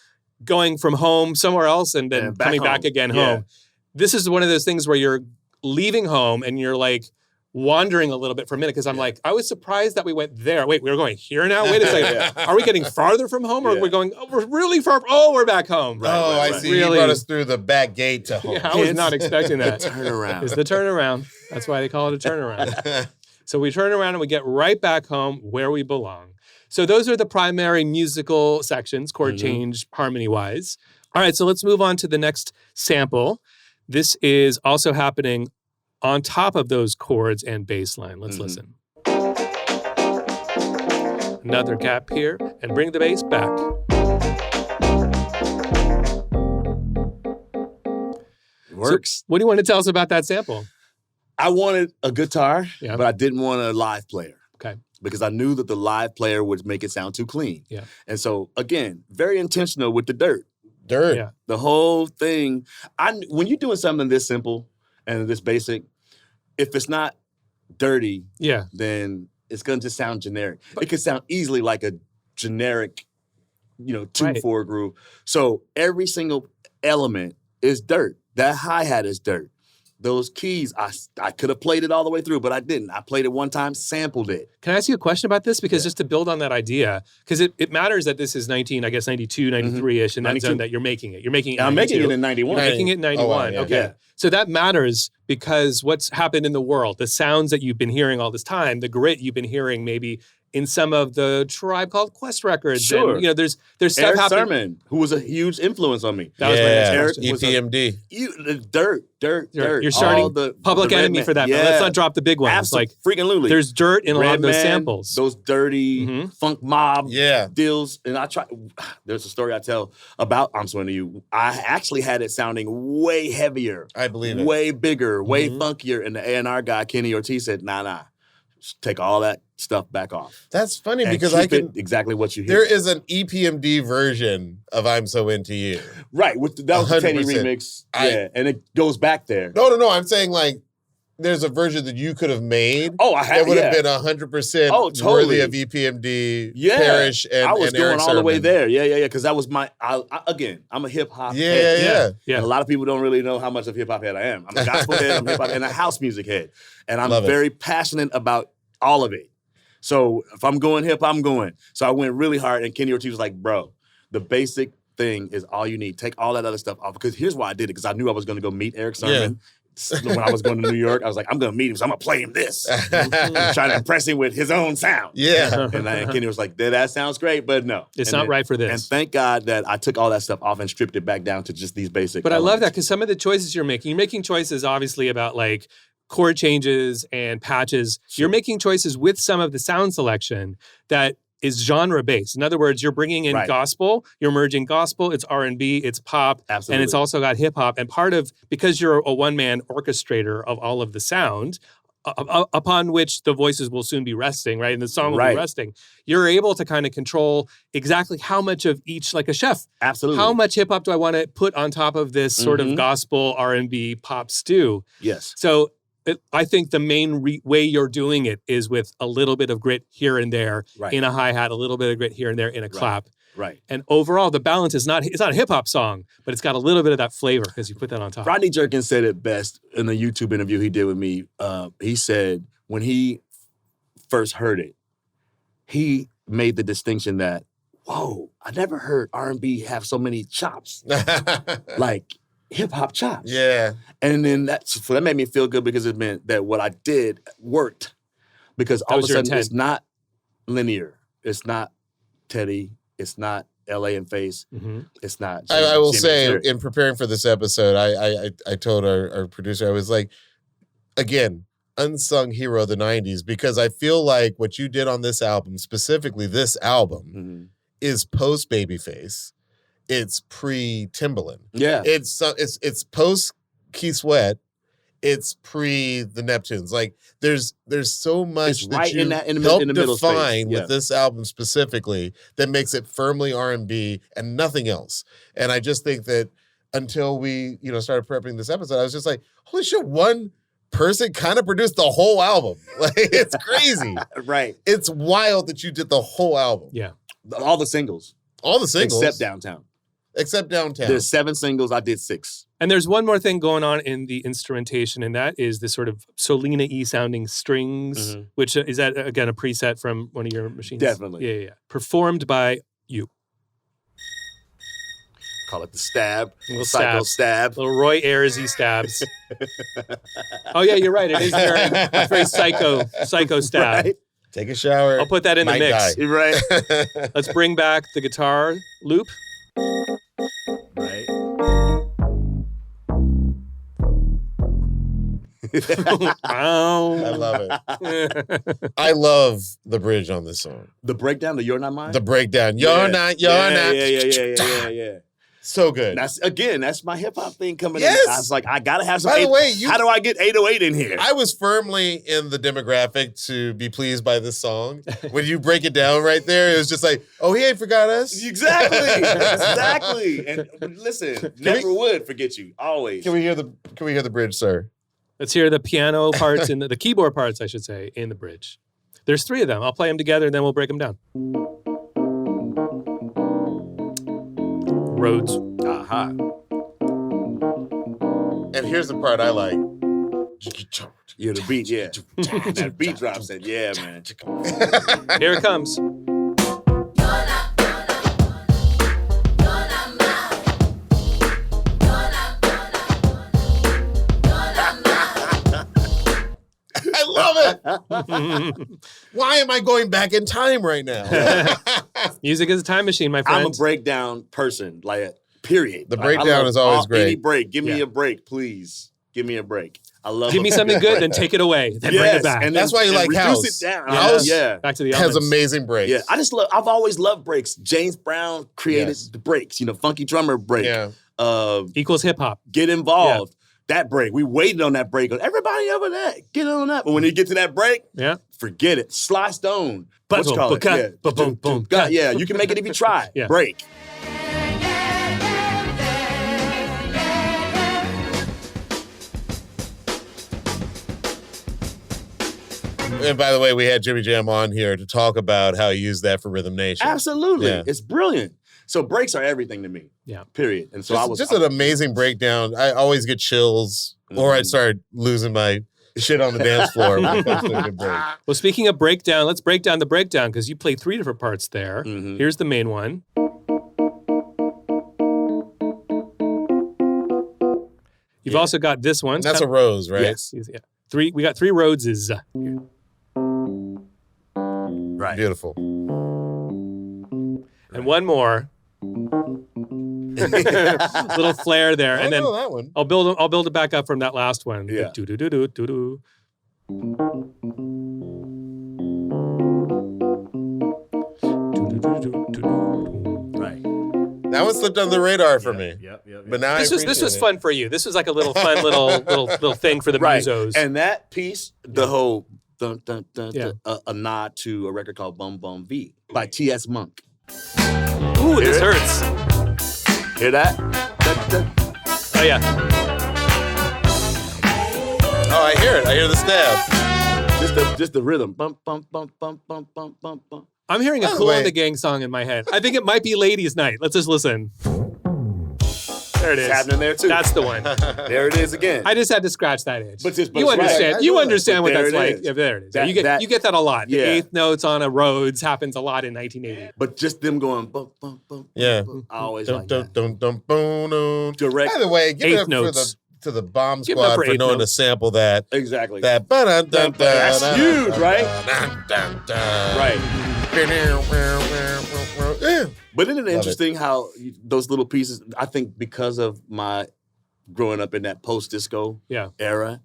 going from home somewhere else and then coming back again home. This is one of those things where you're leaving home and you're like wandering a little bit for a minute because I'm like, I was surprised that we went there. Wait, we're going here now? Wait a second. Are we getting farther from home or are we going, we're really far? Oh, we're back home. I see. Really? You brought us through the back gate to home. Yeah, I was not expecting that. Turnaround. It's the turnaround. That's why they call it a turnaround. So we turn around and we get right back home where we belong. So those are the primary musical sections, chord change, harmony-wise. All right, so let's move on to the next sample. This is also happening on top of those chords and bass line. Let's listen. Another gap here, and bring the bass back. It works. So what do you want to tell us about that sample? I wanted a guitar, Yeah. but I didn't want a live player. Okay. Because I knew that the live player would make it sound too clean. Yeah. And so, again, very intentional with the dirt. Dirt. Yeah. The whole thing. When you're doing something this simple and this basic, if it's not dirty, Yeah. then it's going to just sound generic. It could sound easily like a generic, 2/4 groove. So every single element is dirt. That hi-hat is dirt. Those keys, I could have played it all the way through, but I didn't. I played it one time, sampled it. Can I ask you a question about this? Because just to build on that idea, because it matters that this is 92, 93-ish, and that zone that you're making it. You're making it in I'm making 92. it in 91. You're making it in 91. Oh, wow, yeah. Okay. Yeah. So that matters because what's happened in the world, the sounds that you've been hearing all this time, the grit you've been hearing maybe in some of the Tribe Called Quest records. Sure. And, there's stuff Eric happening. Sermon, who was a huge influence on me. That was my next Eric question. was EPMD. The dirt. You're starting all the Public the Enemy Redman. for that. Yeah. But let's not drop the big ones. Absolutely. Like Freaking there's dirt in a lot of those Redman, samples. Those dirty funk mob Yeah. deals. And there's a story I tell about I'm So Into You. I actually had it sounding way heavier. I believe it. Way bigger, way funkier. And the A&R guy, Kenny Ortiz, said, nah. Just take all that stuff back off. That's funny And because keep I can. it exactly what you hear. There is an EPMD version of "I'm So Into You." Right, that was the Teddy 100%. remix. And it goes back there. No. I'm saying like there's a version that you could have made. Oh, I had That would have yeah. been 100% Oh, totally. worthy of EPMD. Yeah, Parrish and I was and going Eric all the way Sermon. there. Yeah. Because that was again, I'm a hip hop Yeah, head. yeah. And a lot of people don't really know how much of hip hop head I am. I'm a gospel head, I'm hip hop, and a house music head. And I'm Love it. very passionate about all of it. So if I'm going hip, I'm going. So I went really hard, and Kenny Ortiz was like, bro, the basic thing is all you need. Take all that other stuff off. Because here's why I did it, because I knew I was going to go meet Eric Sermon when I was going to New York, I was like, I'm going to meet him, so I'm going to play him this. Trying to impress him with his own sound. Yeah. And Kenny was like, that sounds great, but no. It's not right for this. And thank God that I took all that stuff off and stripped it back down to just these basic But I love that elements. because some of the choices you're making choices obviously about like chord changes and patches. You're making choices with some of the sound selection that is genre based. In other words, you're bringing in Right. gospel, you're merging gospel, it's R&B, it's pop, Absolutely. and it's also got hip hop. And part of, because you're a one-man orchestrator of all of the sound, upon which the voices will soon be resting, right? And the song will Right. be resting. You're able to kind of control exactly how much of each, like a chef. Absolutely. How much hip hop do I want to put on top of this sort of Mhm. gospel R&B pop stew? Yes. So I think the main way you're doing it is with a little bit of grit here and there Right. in a hi-hat, a little bit of grit here and there in a clap. Right. And overall, the balance is it's not a hip hop song, but it's got a little bit of that flavor because you put that on top. Rodney Jerkins said it best in a YouTube interview he did with me. He said when he first heard it, he made the distinction that, whoa, I never heard R&B have so many chops, like hip hop chops. Yeah. And then so that made me feel good because it meant that what I did worked. Because all of a was your sudden intent. it's not linear. It's not Teddy. It's not L.A. and Face. Mm-hmm. It's not. I will Jimmy say, Stewart. in preparing for this episode, I told our producer, I was like, again, unsung hero of the 90s, because I feel like what you did on this album, specifically this album, Mhm. is post Babyface. It's pre Timbaland. Yeah. It's post Keith Sweat. It's pre the Neptunes. Like there's so much It's that right you in the helped middle space. define Yeah. with this album specifically that makes it firmly R&B and nothing else. And I just think that until we started prepping this episode, I was just like, holy shit, one person kind of produced the whole album. Like it's crazy. Right. It's wild that you did the whole album. Yeah. All the singles. All the singles. Except Downtown. Except Downtown. There's 7 singles. I did 6. And there's one more thing going on in the instrumentation, and that is this sort of Solina-y sounding strings, Mhm. which is that, again, a preset from one of your machines? Definitely. Yeah. Performed by you. Call it the stab. Little Psycho stab. Little Roy Ayers-y stabs. Oh, yeah, you're right. It is a very psycho stab. Right? Take a shower. I'll put that in the might mix. die. Right. Let's bring back the guitar loop. Right. I love it. I love the bridge on this song. The breakdown, the You're Not Mine? The breakdown. You're Yeah. not, you're not. Yeah. So good. That's my hip hop thing coming Yes. in. I was like, I gotta have some. By the way, how do I get 808 in here? I was firmly in the demographic to be pleased by this song. When you break it down right there, it was just like, oh, he ain't forgot us. Exactly. Exactly. And listen, never would forget you. Always. Can we hear the bridge, sir? Let's hear the piano parts and the keyboard parts, I should say, in the bridge. There's 3 of them. I'll play them together, and then we'll break them down. Rhodes. Aha. And here's the part I like. Yeah, the beat, yeah. That beat drops that, yeah, man. Here it comes. I love it. Why am I going back in time right now? Music is a time machine, my friend. I'm a breakdown person, like, period. The Like, breakdown I love is always great. Any break. Give me Yeah. a break, please. Give me a break. I love Give me something good, then take it away. Then bring it back. And That's why you like reduce house. it down. House Yeah. Back to the Has elements. amazing breaks. Yeah, I've always loved breaks. James Brown created Yes. the breaks, funky drummer break. Yeah. Equals hip hop. Get involved. That break. We waited on that break. Everybody over there, get on that. But when you get to that break, Yeah. forget it. Sly Stone. Boom, What's it called? boom, Yeah. boom, boom, boom, God, yeah, you can make it if you try. Yeah. Break. And by the way, we had Jimmy Jam on here to talk about how he used that for Rhythm Nation. Absolutely. Yeah. It's brilliant. So breaks are everything to me. Yeah. Period. And so Just an amazing breakdown. I always get chills, or I'd start losing my shit on the dance floor. When it comes to a good break. Well, speaking of breakdown, let's break down the breakdown because you played 3 different parts there. Mhm. Here's the main one. You've also got this one. And that's a rose, right? Yes. Yeah. We got 3 roses. Right. Beautiful. And one more. Little flare there. I And then know that one. I'll build it back up from that last one. Yeah. Do-do-do-do-do-do. Right. That one slipped under the radar for me. Yep. But now This I was appreciate it. fun for you. This was like a little fun little thing for the Right. musos. And that piece, the whole dun, dun, dun, Yeah. a nod to a record called Bum Bum V by T.S. Monk. Ooh, this Hear it? hurts. Hear that? Dun, dun. Oh yeah. Oh, I hear it. I hear the stab. Just the rhythm. Bum bum bum bum bum bum bum bum. I'm hearing a By the Cool way- and the Gang song in my head. I think it might be Ladies' Night. Let's just listen. There it is. It's happening there too. That's the one. There it is again. I just had to scratch that itch. But you it's right. understand. I You know that. understand what But that's there it like. is. Yeah, there it is. That- you get that a lot. The Yeah. eighth notes on a Rhodes happens a lot in 1980. But just them going bum bum bum. Yeah. Bum, I always Dun, like dun, that. dun, dun, boom, boom. Direct. By the way, give it Eighth up notes. to the Bomb Give it up Squad for for eighth knowing to notes. sample that. Exactly. That That's huge, right? Right. But isn't it Love interesting how those little pieces, I think because of my growing up in that post-disco Yeah. era,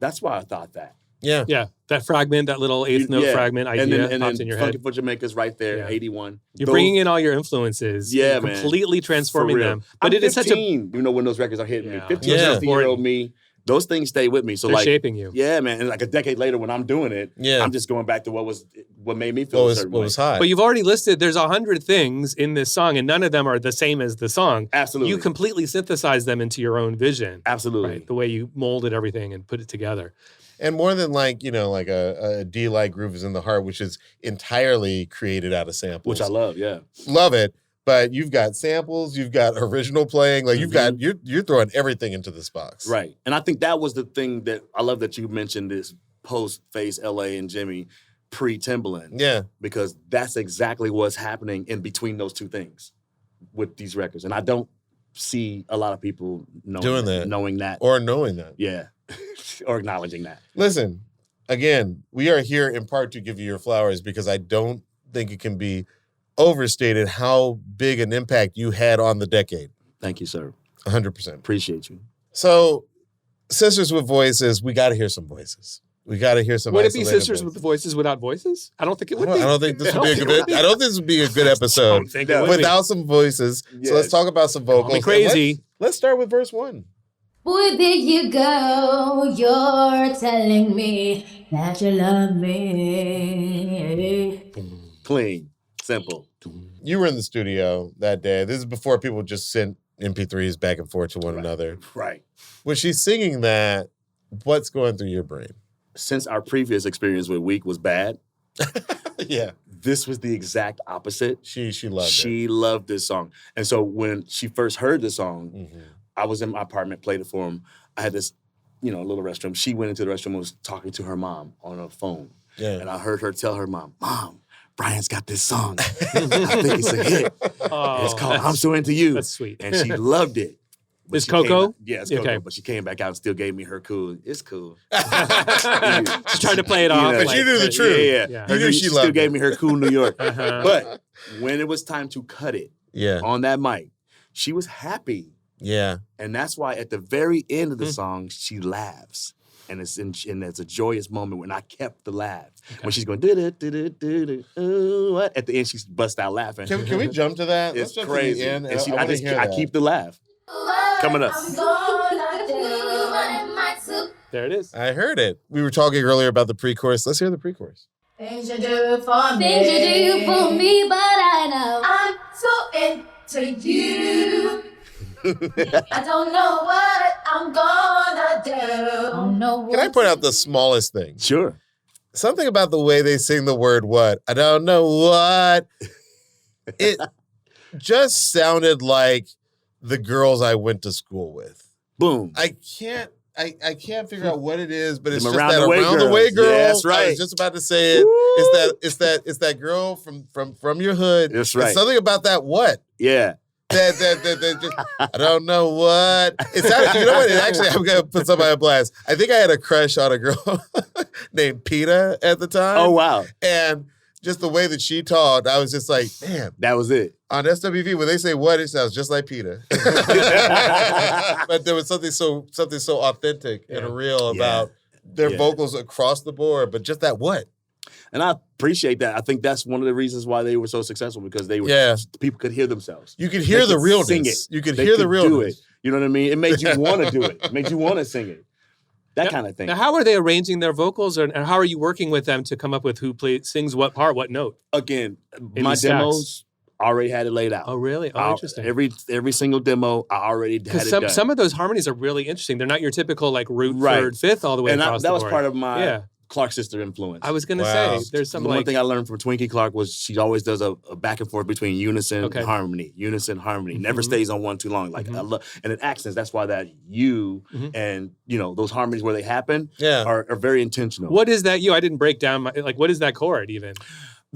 that's why I thought that. Yeah. Yeah. That fragment, that little eighth note Yeah. fragment idea And then pops in your Funky head. for Jamaica's right there, Yeah. 81. You're bringing in all your influences. Yeah, and man. completely transforming For real. them. But I'm it is such a 15, you know, when those records are hitting me. Yeah. 15, Yeah. 16-year-old me, those things stay with me. So they're like, shaping you. yeah, man. And like a decade later when I'm doing it, Yeah. I'm just going back to what made me feel a certain What way. was hot? But you've already listed there's 100 things in this song, and none of them are the same as the song. Absolutely. You completely synthesize them into your own vision. Absolutely. Right. The way you molded everything and put it together. And more than like, you know, like a D-like Groove Is in the Heart, which is entirely created out of samples. Which I love, yeah. Love it. But you've got samples, you've got original playing, like you're throwing everything into this box. Right. And I think that was the thing that I love that you mentioned this post-Face LA and Jimmy pre-Timbaland. Yeah. Because that's exactly what's happening in between those two things with these records. And I don't see a lot of people knowing that. Or knowing that. Yeah. Or acknowledging that. Listen, again, we are here in part to give you your flowers because I don't think it can be overstated how big an impact you had on the decade. Thank you, sir. 100%. Appreciate you. So, Sisters with Voices, we got to hear some voices. We got to hear some. Would it be isolated Sisters voices. with voices without voices? I don't think it would I be. don't think this would be a good. I don't think this would be a good episode don't think it would be. without some voices. Yes. So let's talk about some vocals. me crazy. And Let's start with verse 1. Boy, there you go. You're telling me that you love me. Clean. Simple. You were in the studio that day. This is before people just sent MP3s back and forth to one another. Right. When she's singing that, what's going through your brain? Since our previous experience with Week was bad, Yeah, this was the exact opposite. she loved it. She loved this song. And so when she first heard the song, Mhm. I was in my apartment, played it for him. I had this, little restroom. She went into the restroom and was talking to her mom on her phone. Yeah. And I heard her tell her mom, Brian's got this song. I think it's a hit. Oh, It's called I'm So Into You. that's sweet. And she loved it. But Is she came- Coco? Yeah, it's Coco. Okay. But she came back out and still gave me her cool. It's cool. She's trying to play it off. But you knew the truth. Yeah. Yeah. You knew she still loved gave it. me her cool New York. Uh-huh. But when it was time to cut it Yeah, on that mic, she was happy. yeah. And that's why at the very end of the song, she laughs. And it's a joyous moment when I kept the laugh. When she's going, what? At the end, she busts out laughing. Can we jump to that? It's Let's jump crazy. To the end. And she, I I wanna just hear I that. keep the laugh. Coming up. I'm gonna do what am I to There it is. I heard it. We were talking earlier about the pre-chorus. Let's hear the pre-chorus. Things you do for me. Things you do for me, but I know I'm so into you. I don't know what I'm gonna do. Don't know what Can I point out the smallest thing? Sure. Something about the way they sing the word what. I don't know what. It just sounded like the girls I went to school with. Boom. I can't figure out what it is, but it's Them just around that the way around the way girls. girl. Yeah, that's I right. was just about to say it. It's that girl from your hood. That's There's right. something about that what. Yeah. That just, I don't know what. It's actually, you know what? It actually, I'm going to put somebody on blast. I think I had a crush on a girl named Peta at the time. Oh, wow. And just the way that she talked, I was just like, man. That was it. On SWV, when they say what, it sounds just like Peta. But there was something so authentic and real about their vocals across the board, but just that what. And I appreciate that. I think that's one of the reasons why they were so successful, because they were people could hear themselves. You could hear the realness. Sing it. You could hear the realness. Do it. You know what I mean? It made you want to do it. It made you want to sing it. That kind of thing. Now, how are they arranging their vocals, and how are you working with them to come up with who sings what part, what note? Again, my demos already had it laid out. Oh, really? Oh, interesting. Every single demo, I already had it done. Some of those harmonies are really interesting. They're not your typical like root, third, fifth, all the way across the board. That was part of my Clark sister influence. I was going to say, there's some one thing I learned from Twinkie Clark was she always does a back and forth between unison and harmony. Unison, harmony. Never stays on one too long. Like I love, and in accents, that's why that and those harmonies where they happen are very intentional. What is that I didn't break down what is that chord even?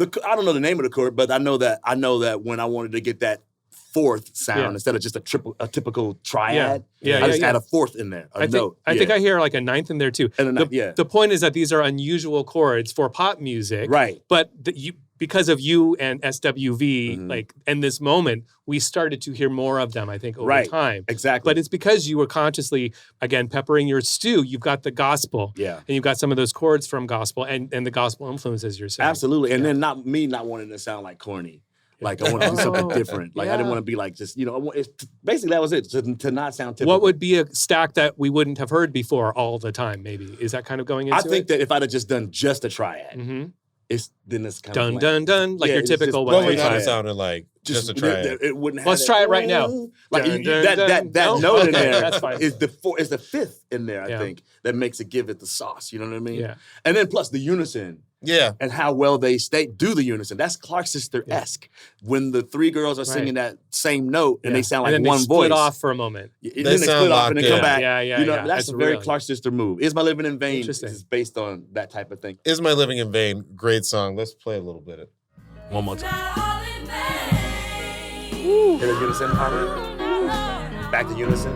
I don't know the name of the chord, but I know that when I wanted to get that fourth sound instead of just a typical triad. I just add a fourth in there. I think I hear like a ninth in there too. And the point is that these are unusual chords for pop music, right? But because of you and SWV, in this moment, we started to hear more of them. I think over time, exactly. But it's because you were consciously again peppering your stew. You've got the gospel, and you've got some of those chords from gospel and the gospel influences you're saying. Absolutely, and then not wanting to sound like corny. Like, I want to do something different. Like, I didn't want to be like just, basically that was it, to not sound typical. What would be a stack that we wouldn't have heard before all the time, maybe? Is that kind of going into it? I think that if I'd have just done just a triad, then it's kind of like... Dun, like your typical one. What would that have sounded like? Just a triad. It wouldn't have Let's try it right now. Like, that note in there is the fifth in there, I think, that makes it give it the sauce. You know what I mean? Yeah. And then plus the unison. Yeah. And how well they do the unison. That's Clark Sister-esque. When the three girls are singing that same note and they sound like one voice. Split off for a moment. Then they split off and then come back. Yeah. That's a very Clark Sister move. Is My Living in Vain is based on that type of thing. Is My Living in Vain, great song. Let's play a little bit. One more time. Hear the unison harmony? Back to unison.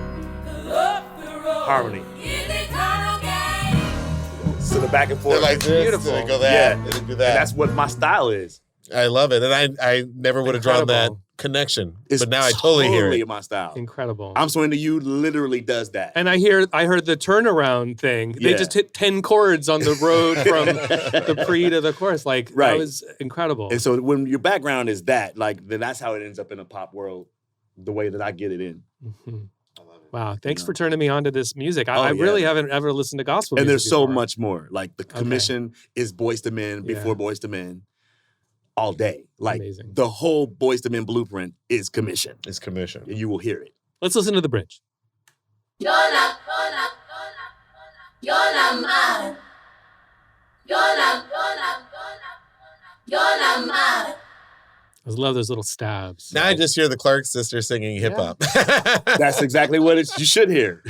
Harmony. So the back and forth. They're like this, beautiful. They go that, and they do that. And that's what my style is. I love it. And I never would have drawn that connection. But now I totally hear it. My style. Incredible. I'm So Into You literally does that. And I heard the turnaround thing. They just hit 10 chords on the road from the pre to the chorus. That was incredible. And so when your background is that, then that's how it ends up in a pop world, the way that I get it in. Wow, thanks for turning me on to this music. I really haven't ever listened to gospel music. And there's so much more. Like the commission is Boyz II Men before Boyz II Men all day. Amazing. The whole Boyz II Men blueprint is commission. It's commission. And you will hear it. Let's listen to the bridge. You're not mine. You're not mine. I love those little stabs. Now I just hear the Clark sisters singing hip hop. That's exactly what you should hear.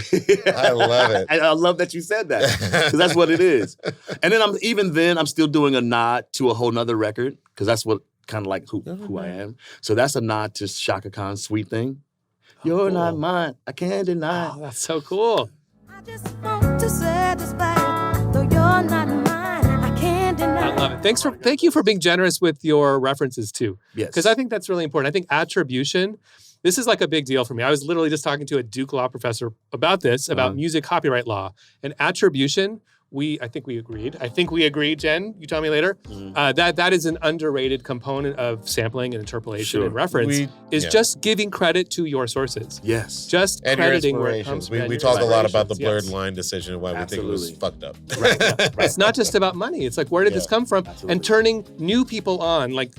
I love it. I love that you said that, because that's what it is. And then I'm still doing a nod to a whole nother record, because that's what kind of like who I am. So that's a nod to Shaka Khan's Sweet Thing. You're not mine, I can't deny. Oh, that's so cool. I just want to satisfy, though you're not mine, I can't deny. I love it. Thank you for being generous with your references too. Yes. Because I think that's really important. I think attribution, this is like a big deal for me. I was literally just talking to a Duke law professor about music copyright law. And attribution, I think we agreed, Jen, you tell me later, that is an underrated component of sampling and interpolation and reference, just giving credit to your sources. Yes. Just and crediting where it comes from. We talk a lot about the blurred line decision and why we think it was fucked up. Right. It's not just about money. It's like, where did this come from? Absolutely. And turning new people on, like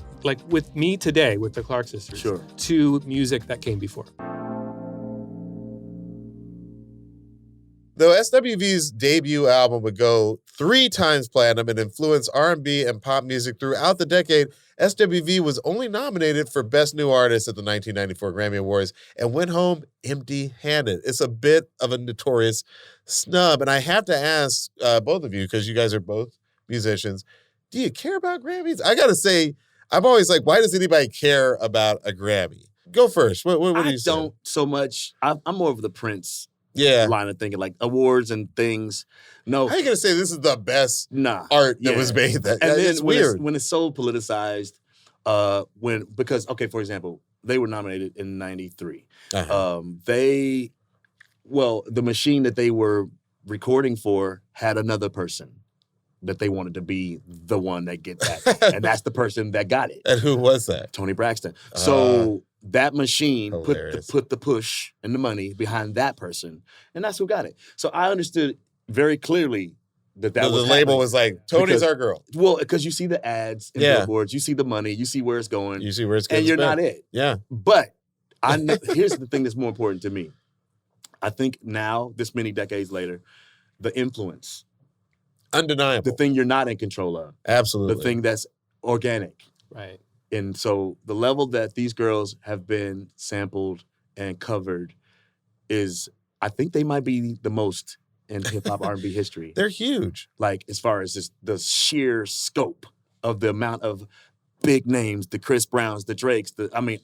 with me today, with the Clark sisters, to music that came before. Though SWV's debut album would go 3 times platinum and influence R&B and pop music throughout the decade, SWV was only nominated for Best New Artist at the 1994 Grammy Awards and went home empty-handed. It's a bit of a notorious snub. And I have to ask both of you, because you guys are both musicians, do you care about Grammys? I got to say, I'm always like, why does anybody care about a Grammy? Go first. What do I you say? don't so much. I'm more of the Prince Yeah. line of thinking, like awards and things. No, How are you gonna say this is the best nah. art that Yeah. was made? That And then it's weird. when it's so politicized, because for example, they were nominated in '93. Uh-huh. The machine that they were recording for had another person that they wanted to be the one that get that, and that's the person that got it. And who was that? Tony Braxton. So that machine Hilarious. put the push and the money behind that person, and that's who got it. So I understood very clearly that The was label happening. was like, Tony's Because- our girl. Well, because you see the ads and Yeah. billboards, you see the money, you see where it's going, You see where it's going. and you're not it. Yeah. But I know, here's the thing that's more important to me. I think now, this many decades later, the influence, Undeniable. the thing you're not in control of, Absolutely. the thing that's organic. Right. And so the level that these girls have been sampled and covered is, I think they might be the most in hip hop R&B history. They're huge. Like as far as just the sheer scope of the amount of big names, the Chris Browns, the Drakes,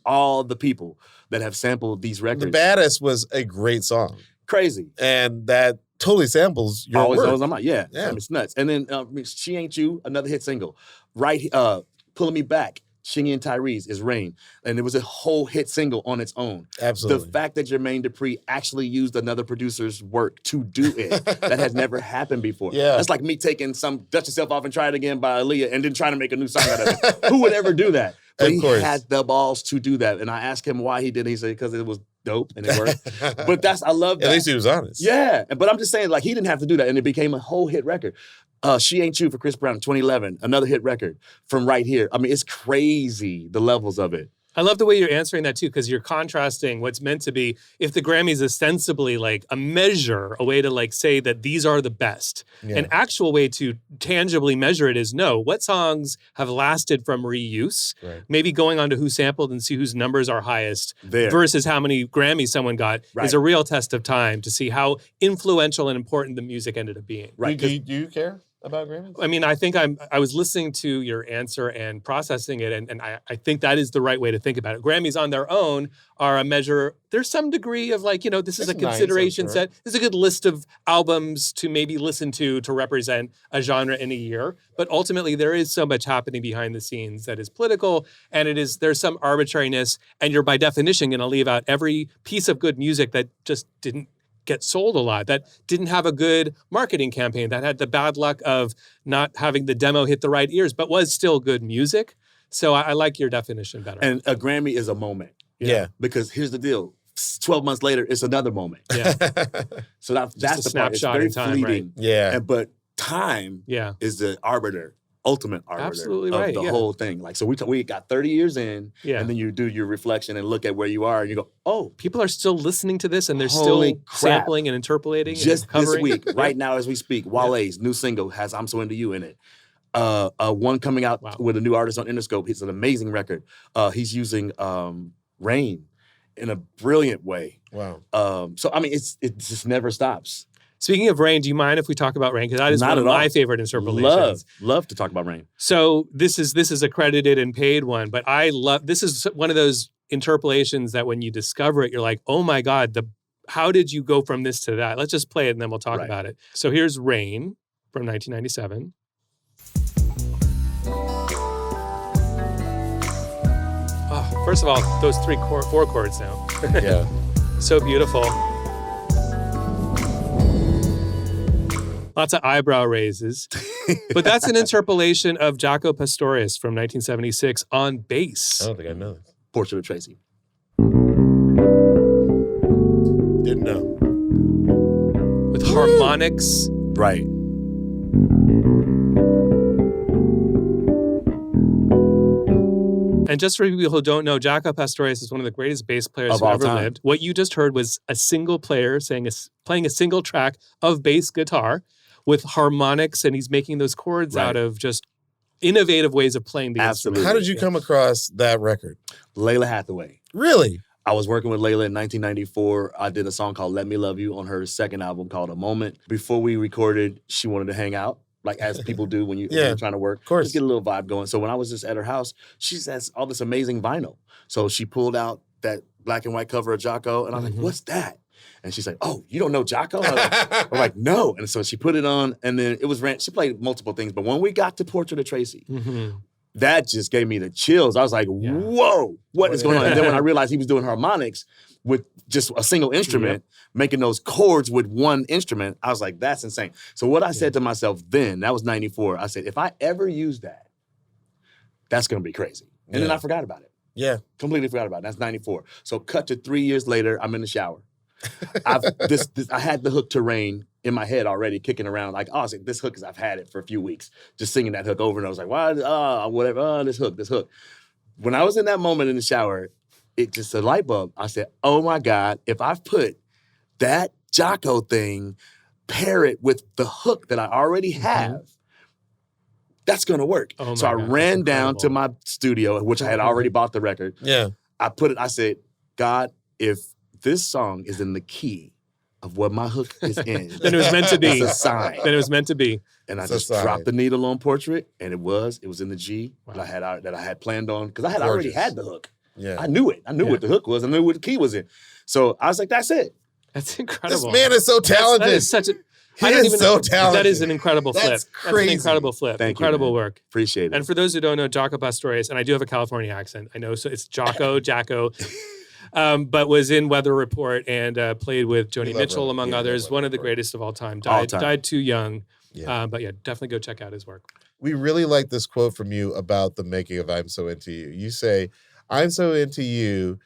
all the people that have sampled these records. The Baddest was a great song. Crazy. And that totally samples your Always work. knows I'm out. Yeah. Yeah. It's nuts. And then She Ain't You, another hit single. Pulling Me Back, Shingy and Tyrese is Rain. And it was a whole hit single on its own. Absolutely. The fact that Jermaine Dupri actually used another producer's work to do it, that has never happened before. Yeah. That's like me taking some Dust Yourself Off and Try It Again by Aaliyah and then trying to make a new song out of it. Who would ever do that? But Of he course. had the balls to do that. And I asked him why he did it. He said, because it was dope and it worked. But I love that. At least he was honest. Yeah, but I'm just saying, like, he didn't have to do that, and it became a whole hit record. She Ain't You for Chris Brown in 2011, another hit record from Right Here. I mean, it's crazy, the levels of it. I love the way you're answering that too, because you're contrasting what's meant to be, if the Grammys ostensibly like a measure, a way to like say that these are the best. Yeah. An actual way to tangibly measure it is no, what songs have lasted from reuse? Right. Maybe going on to who sampled and see whose numbers are highest There. versus how many Grammys someone got Right. is a real test of time to see how influential and important the music ended up being. Right. Do you care about Grammys? I mean, I think I was listening to your answer and processing it, and I think that is the right way to think about it. Grammys on their own are a measure. There's some degree of like, this is It's a nice, I'm consideration sure. set. There's a good list of albums to maybe listen to represent a genre in a year. But ultimately, there is so much happening behind the scenes that is political, and there's some arbitrariness, and you're by definition going to leave out every piece of good music that just didn't get sold a lot, that didn't have a good marketing campaign, that had the bad luck of not having the demo hit the right ears, but was still good music. So I like your definition better. And a Grammy is a moment. Yeah. Because here's the deal. 12 months later, it's another moment. yeah, So that's a the part. It's snapshot very in time, fleeting. Yeah. But time yeah. is the ultimate arbiter Absolutely of right, the yeah. whole thing. Like, so we got 30 years in, Yeah. and then you do your reflection and look at where you are, and you go, oh, People are still listening to this, and they're Holy still crap. sampling and interpolating just and covering. this week, right now as we speak, Wale's new single has I'm So Into You in it. One coming out Wow. with a new artist on Interscope. It's an amazing record. He's using Rain in a brilliant way. Wow. So, I mean, it just never stops. Speaking of Rain, do you mind if we talk about Rain? Because that is Not one of at all. my favorite interpolations. Love to talk about Rain. So this is a credited and paid one, but this is one of those interpolations that when you discover it, you're like, oh my God, how did you go from this to that? Let's just play it and then we'll talk Right. about it. So here's Rain from 1997. Oh, first of all, those four chords now. Yeah. So beautiful. Lots of eyebrow raises. But that's an interpolation of Jaco Pastorius from 1976 on bass. I don't think I know this. Portrait of Tracy. Didn't know. With harmonics. Right. And just for people who don't know, Jaco Pastorius is one of the greatest bass players Of who all ever time. lived. What you just heard was a single player playing a single track of bass guitar with harmonics, and he's making those chords Right. out of just innovative ways of playing the Absolutely. instrument. How did you come across that record? Layla Hathaway. Really? I was working with Layla in 1994. I did a song called Let Me Love You on her second album called A Moment. Before we recorded, she wanted to hang out, like as people do when you're trying to work. Of course. Just get a little vibe going. So when I was just at her house, she has all this amazing vinyl. So she pulled out that black and white cover of Jocko. And I was like, what's that? And she's like, oh, you don't know Jocko? I'm like, no. And so she put it on, and then it was she played multiple things. But when we got to Portrait of Tracy, that just gave me the chills. I was like, whoa, what is going on? And then when I realized he was doing harmonics with just a single instrument, making those chords with one instrument, I was like, that's insane. So what I said to myself then, that was 94, I said, if I ever use that, that's going to be crazy. And then I forgot about it. Yeah. Completely forgot about it. That's 94. So cut to 3 years later, I'm in the shower. I had the hook Terrain in my head already kicking around. Like, oh, this hook is, I've had it for a few weeks. Just singing that hook over and I was like, why, whatever, this hook. When I was in that moment in the shower, it just a light bulb. I said, oh my God, if I put that Jocko thing, pair it with the hook that I already have, that's going to work. Oh so I God, ran down to my studio, which I had already bought the record. Yeah. I said, God, if this song is in the key of what my hook is in, Then it was meant to be. it's a sign. Then it was meant to be. And I It's a just sign. dropped the needle on Portrait, and it was in the G that I had planned on, because I had already had the hook. Yeah. I knew it. I knew what the hook was. I knew what the key was in. So I was like, that's it. That's This incredible. man is so talented. That is such a. He I don't is even so know. talented. That is an incredible flip. That's That's an crazy. incredible flip. Thank you, incredible man. work. Appreciate it. And for those who don't know, Jocko Pastorius, and I do have a California accent, I know, so it's Jocko, but was in Weather Report and played with Joni love Mitchell, Weather- among yeah, others. Weather One of the Report. greatest of all time. All time. Died too young. Yeah. But yeah, definitely go check out his work. We really like this quote from you about the making of I'm So Into You. You say, I'm so into you.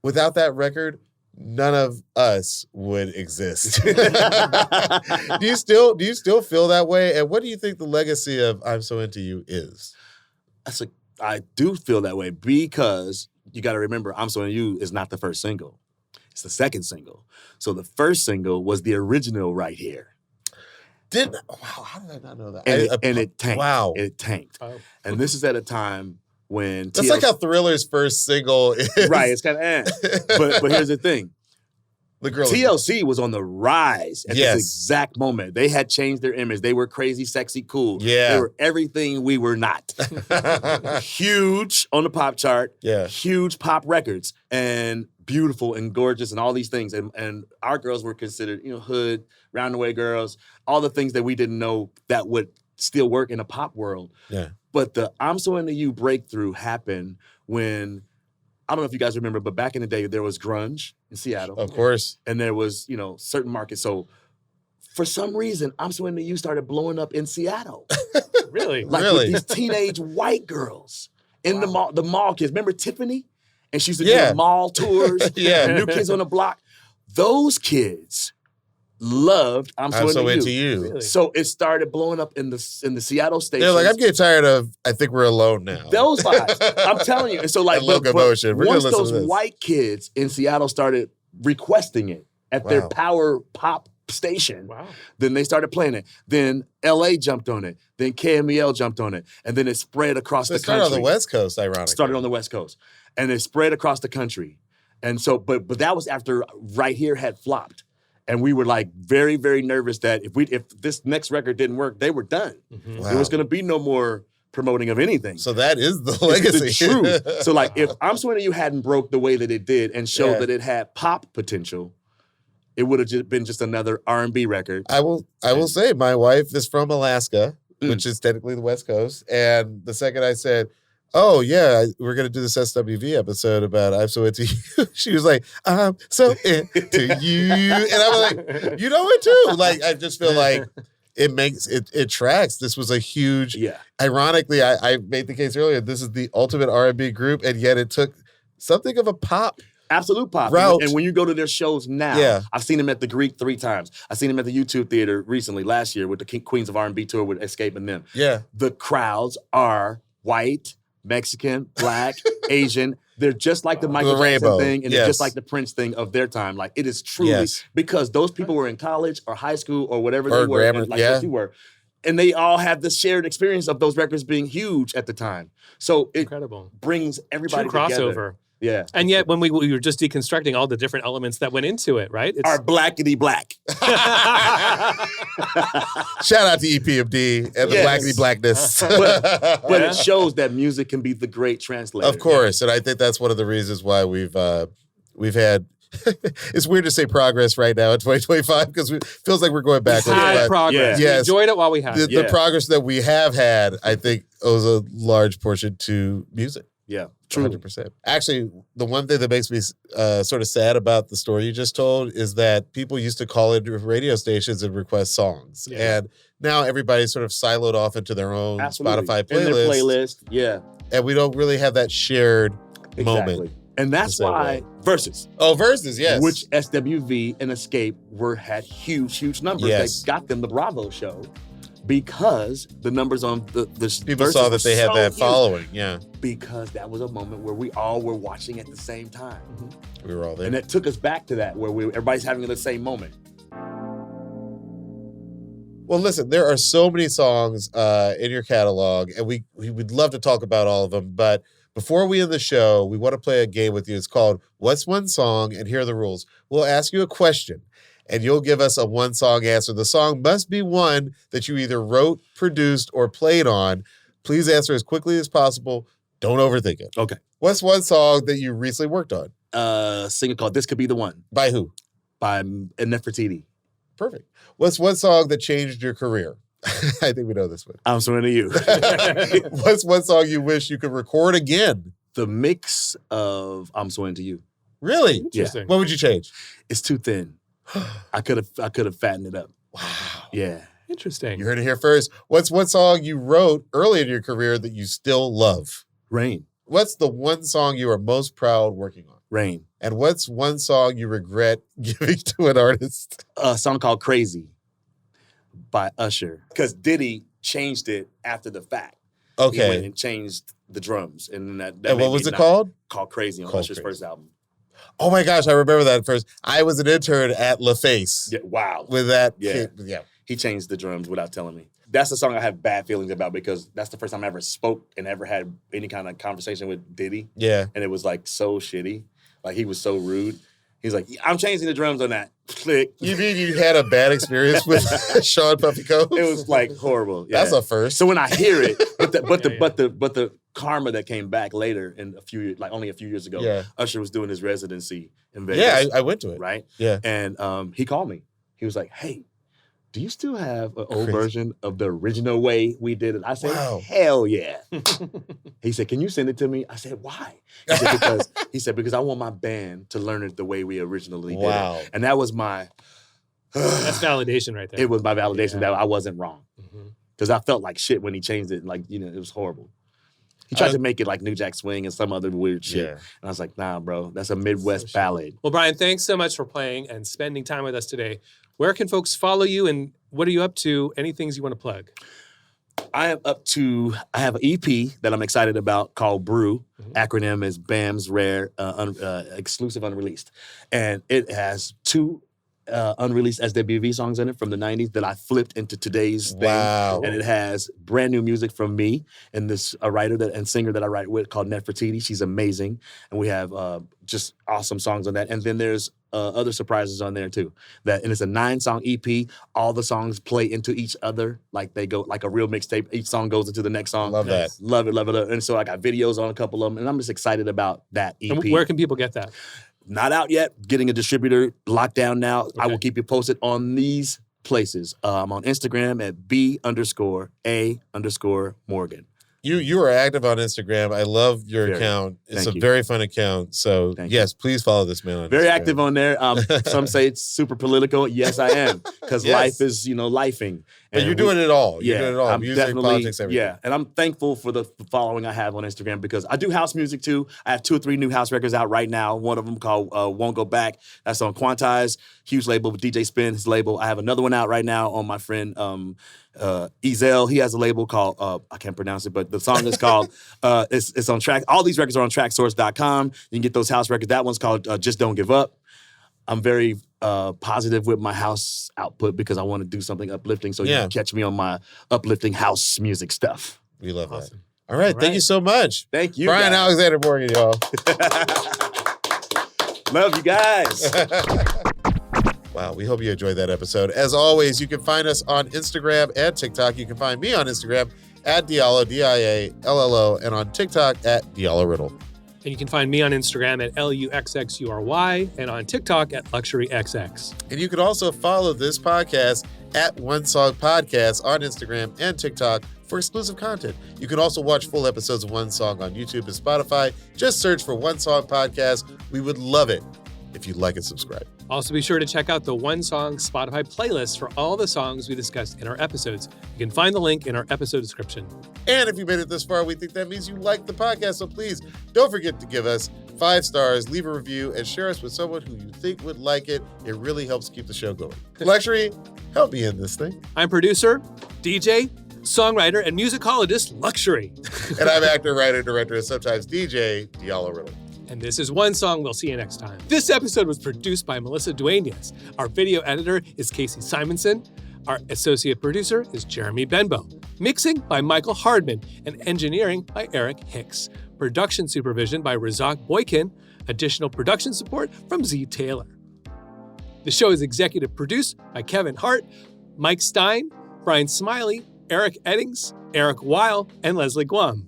Without that record, none of us would exist. do you still feel that way? And what do you think the legacy of I'm So Into You is? I do feel that way, because you got to remember, I'm So Into You is not the first single. It's the second single. So the first single was the original Right Here. Wow, how did I not know that? And it tanked. Wow. It tanked. Oh. And this is at a time when That's like how Thriller's first single is. right, it's kind of but here's the thing. The girl. TLC was on the rise at Yes. this exact moment. They had changed their image. They were crazy, sexy, cool. Yeah. They were everything we were not. Huge on the pop chart. Yeah. Huge pop records. And beautiful and gorgeous and all these things. And our girls were considered, hood, round-the-way girls, all the things that we didn't know that would still work in a pop world. Yeah. But the I'm So Into You breakthrough happened when, I don't know if you guys remember, but back in the day, there was grunge in Seattle. Of course. And there was, certain markets. So for some reason, I'm So Into You started blowing up in Seattle. Really? Like Really? with these teenage white girls in the mall kids. Remember Tiffany? And she used to Yeah. do mall tours. Yeah. New Kids on the Block. Those kids loved I'm So Into You. Really? So it started blowing up in the Seattle stations. They're like, I'm getting tired of I Think We're Alone Now. Those vibes. I'm telling you. And so like, And Locomotion. We're gonna once listen those to this. white kids in Seattle started requesting it at their Wow. power pop station, Wow. then they started playing it. Then LA jumped on it. Then KMEL jumped on it. And then it spread across So the it started country. on the West Coast, ironically. Started on the West Coast. And it spread across the country. And so, but that was after Right Here had flopped. And we were like very, very nervous that if this next record didn't work, they were done. Mhm. Wow. There was going to be no more promoting of anything. So that is the It's legacy. the truth. So like, if I'm So Into You hadn't broke the way that it did and showed Yeah. that it had pop potential, it would have been just another R&B record. I will say my wife is from Alaska, Mm. which is technically the West Coast. And the second I said, oh, yeah, we're going to do this SWV episode about I'm So Into You, she was like, I'm so into you. And I was like, you know it too. Like, I just feel like it tracks. This was a huge, Yeah. ironically, I made the case earlier, this is the ultimate R&B group, and yet it took something of a pop. Absolute pop. Route. And when you go to their shows now, Yeah. I've seen them at the Greek 3 times. I've seen them at the YouTube Theater recently, last year, with the Queens of R&B tour with Escape and them. Yeah. The crowds are white, Mexican, Black, Asian. They're just like the Michael The Jackson rainbow, thing, and yes. they're just like the Prince thing of their time. Like, it is truly, Yes. because those people were in college or high school or whatever Or they were, grammar, and like yeah. what you were. And they all have the shared experience of those records being huge at the time. So it Incredible. brings everybody True together. crossover. Yeah. And yet, when we were just deconstructing all the different elements that went into it, right? Are blackity black. Shout out to EPMD and the Yes. blackity blackness. But it shows that music can be the great translator. Of course, and I think that's one of the reasons why we've had. It's weird to say progress right now in 2025 because it feels like we're going backwards. Had but progress. Yes. We enjoyed it while we had it. the progress that we have had, I think, owes a large portion to music. Yeah, true. 100%. Actually, the one thing that makes me sort of sad about the story you just told is that people used to call into radio stations and request songs. Yeah. And now everybody's sort of siloed off into their own Absolutely. Spotify In their playlist. Yeah, And we don't really have that shared exactly. moment. And that's the same why way. Versus, Oh, Versus, yes. which SWV and Escape had huge numbers Yes. that got them the Bravo show because the numbers on the People Versus saw were that they had so that huge. following. Yeah, Because that was a moment where we all were watching at the same time. we were all there. And it took us back to that where everybody's having the same moment. Well, listen, there are so many songs in your catalog, and we would love to talk about all of them. But before we end the show, we want to play a game with you. It's called What's One Song? And here are the rules. We'll ask you a question, and you'll give us a one-song answer. The song must be one that you either wrote, produced, or played on. Please answer as quickly as possible. Don't overthink it. Okay. What's one song that you recently worked on? A singer called This Could Be the One By who? by Nefertiti. Perfect. What's one song that changed your career? I think we know this one. I'm so into you. What's one song you wish you could record again? The mix of I'm So Into You. Really? Interesting. What would you change? It's too thin. I could have fattened it up. Wow. Yeah. Interesting. You heard it here first. What's one song you wrote early in your career that you still love? Rain. What's the one song you are most proud working on? Rain. And what's one song you regret giving to an artist? A song called Crazy by Usher. Because Diddy changed it after the fact. He went Okay. and changed the drums. And that And made what was me it not- called? Called Crazy on Called Usher's Crazy. first album. Oh my gosh, I remember that at first. I was an intern at LaFace Yeah, wow. with that. Yeah. kid. Yeah. He changed the drums without telling me. That's the song I have bad feelings about because that's the first time I ever spoke and ever had any kind of conversation with Diddy. Yeah. And it was like so shitty. Like he was so rude. He's like, I'm changing the drums on that. Click. You mean you had a bad experience with Sean Puffy Combs? It was like horrible. Yeah. That's a first. So when I hear it, but the Yeah. but the karma that came back later in only a few years ago, Yeah. Usher was doing his residency in Vegas. Yeah, I went to it. right? Yeah. And he called me. He was like, hey, do you still have an old Crazy. version of the original way we did it? I said, Wow. hell yeah. He said, can you send it to me? I said, why? He said, because I want my band to learn it the way we originally did Wow. it. And that was my That's validation right there. it was my validation Yeah. that I wasn't wrong. Mhm. Because I felt like shit when he changed it. Like, it was horrible. He tried to make it like New Jack Swing and some other weird shit. Yeah. And I was like, nah, bro, that's a Midwest ballad. Well, Brian, thanks so much for playing and spending time with us today. Where can folks follow you and what are you up to? Any things you want to plug? I have an EP that I'm excited about called Brew. Acronym is BAM's Rare Exclusive Unreleased. And it has 2 unreleased SWV songs in it from the 90s that I flipped into today's thing. Wow. And it has brand new music from me and a writer and singer that I write with called Nefertiti. She's amazing. And we have just awesome songs on that. And then there's other surprises on there too. And it's a 9-song EP. All the songs play into each other. Like they go like a real mixtape. Each song goes into the next song. Love that. Love it, love it, love it. And so I got videos on a couple of them. And I'm just excited about that EP. And where can people get that? Not out yet. Getting a distributor locked down now. I Okay. will keep you posted on these places. I'm on Instagram at B_A_Morgan. You are active on Instagram. I love your Very. account. It's Thank a you. very fun account. So Thank yes, please follow this man on Very Instagram. active on there. Some say it's super political. Yes, I am. Because Yes. life is, lifing. But you're doing it all. You're doing it all. Music, politics, everything. Yeah, and I'm thankful for the following I have on Instagram because I do house music too. I have 2 or 3 new house records out right now. One of them called Won't Go Back. That's on Quantize, huge label with DJ Spin, his label. I have another one out right now on my friend Ezel. He has a label called, I can't pronounce it, but the song is called, it's on track. All these records are on tracksource.com. You can get those house records. That one's called Just Don't Give Up. I'm very positive with my house output because I want to do something uplifting. So you Yeah. can catch me on my uplifting house music stuff. We love Awesome. All right. All Thank right. you so much. Thank you, Brian guys. Alexander Morgan, y'all. Love you guys. Wow, we hope you enjoyed that episode. As always, you can find us on Instagram and TikTok. You can find me on Instagram at Diallo, Diallo, and on TikTok at Diallo Riddle. And you can find me on Instagram at LUXXURY and on TikTok at LuxuryXX. And you can also follow this podcast at One Song Podcast on Instagram and TikTok for exclusive content. You can also watch full episodes of One Song on YouTube and Spotify. Just search for One Song Podcast. We would love it if you'd like and subscribe. Also, be sure to check out the One Song Spotify playlist for all the songs we discussed in our episodes. You can find the link in our episode description. And if you made it this far, we think that means you like the podcast. So please don't forget to give us 5 stars, leave a review, and share us with someone who you think would like it. It really helps keep the show going. Luxury, help me in this thing. I'm producer, DJ, songwriter, and musicologist Luxury. And I'm actor, writer, director, and sometimes DJ, Diallo Riddle. And this is One Song. We'll see you next time. This episode was produced by Melissa Duenas. Our video editor is Casey Simonson. Our associate producer is Jeremy Benbow. Mixing by Michael Hardman and engineering by Eric Hicks. Production supervision by Razak Boykin. Additional production support from Z Taylor. The show is executive produced by Kevin Hart, Mike Stein, Brian Smiley, Eric Eddings, Eric Weil, and Leslie Guam.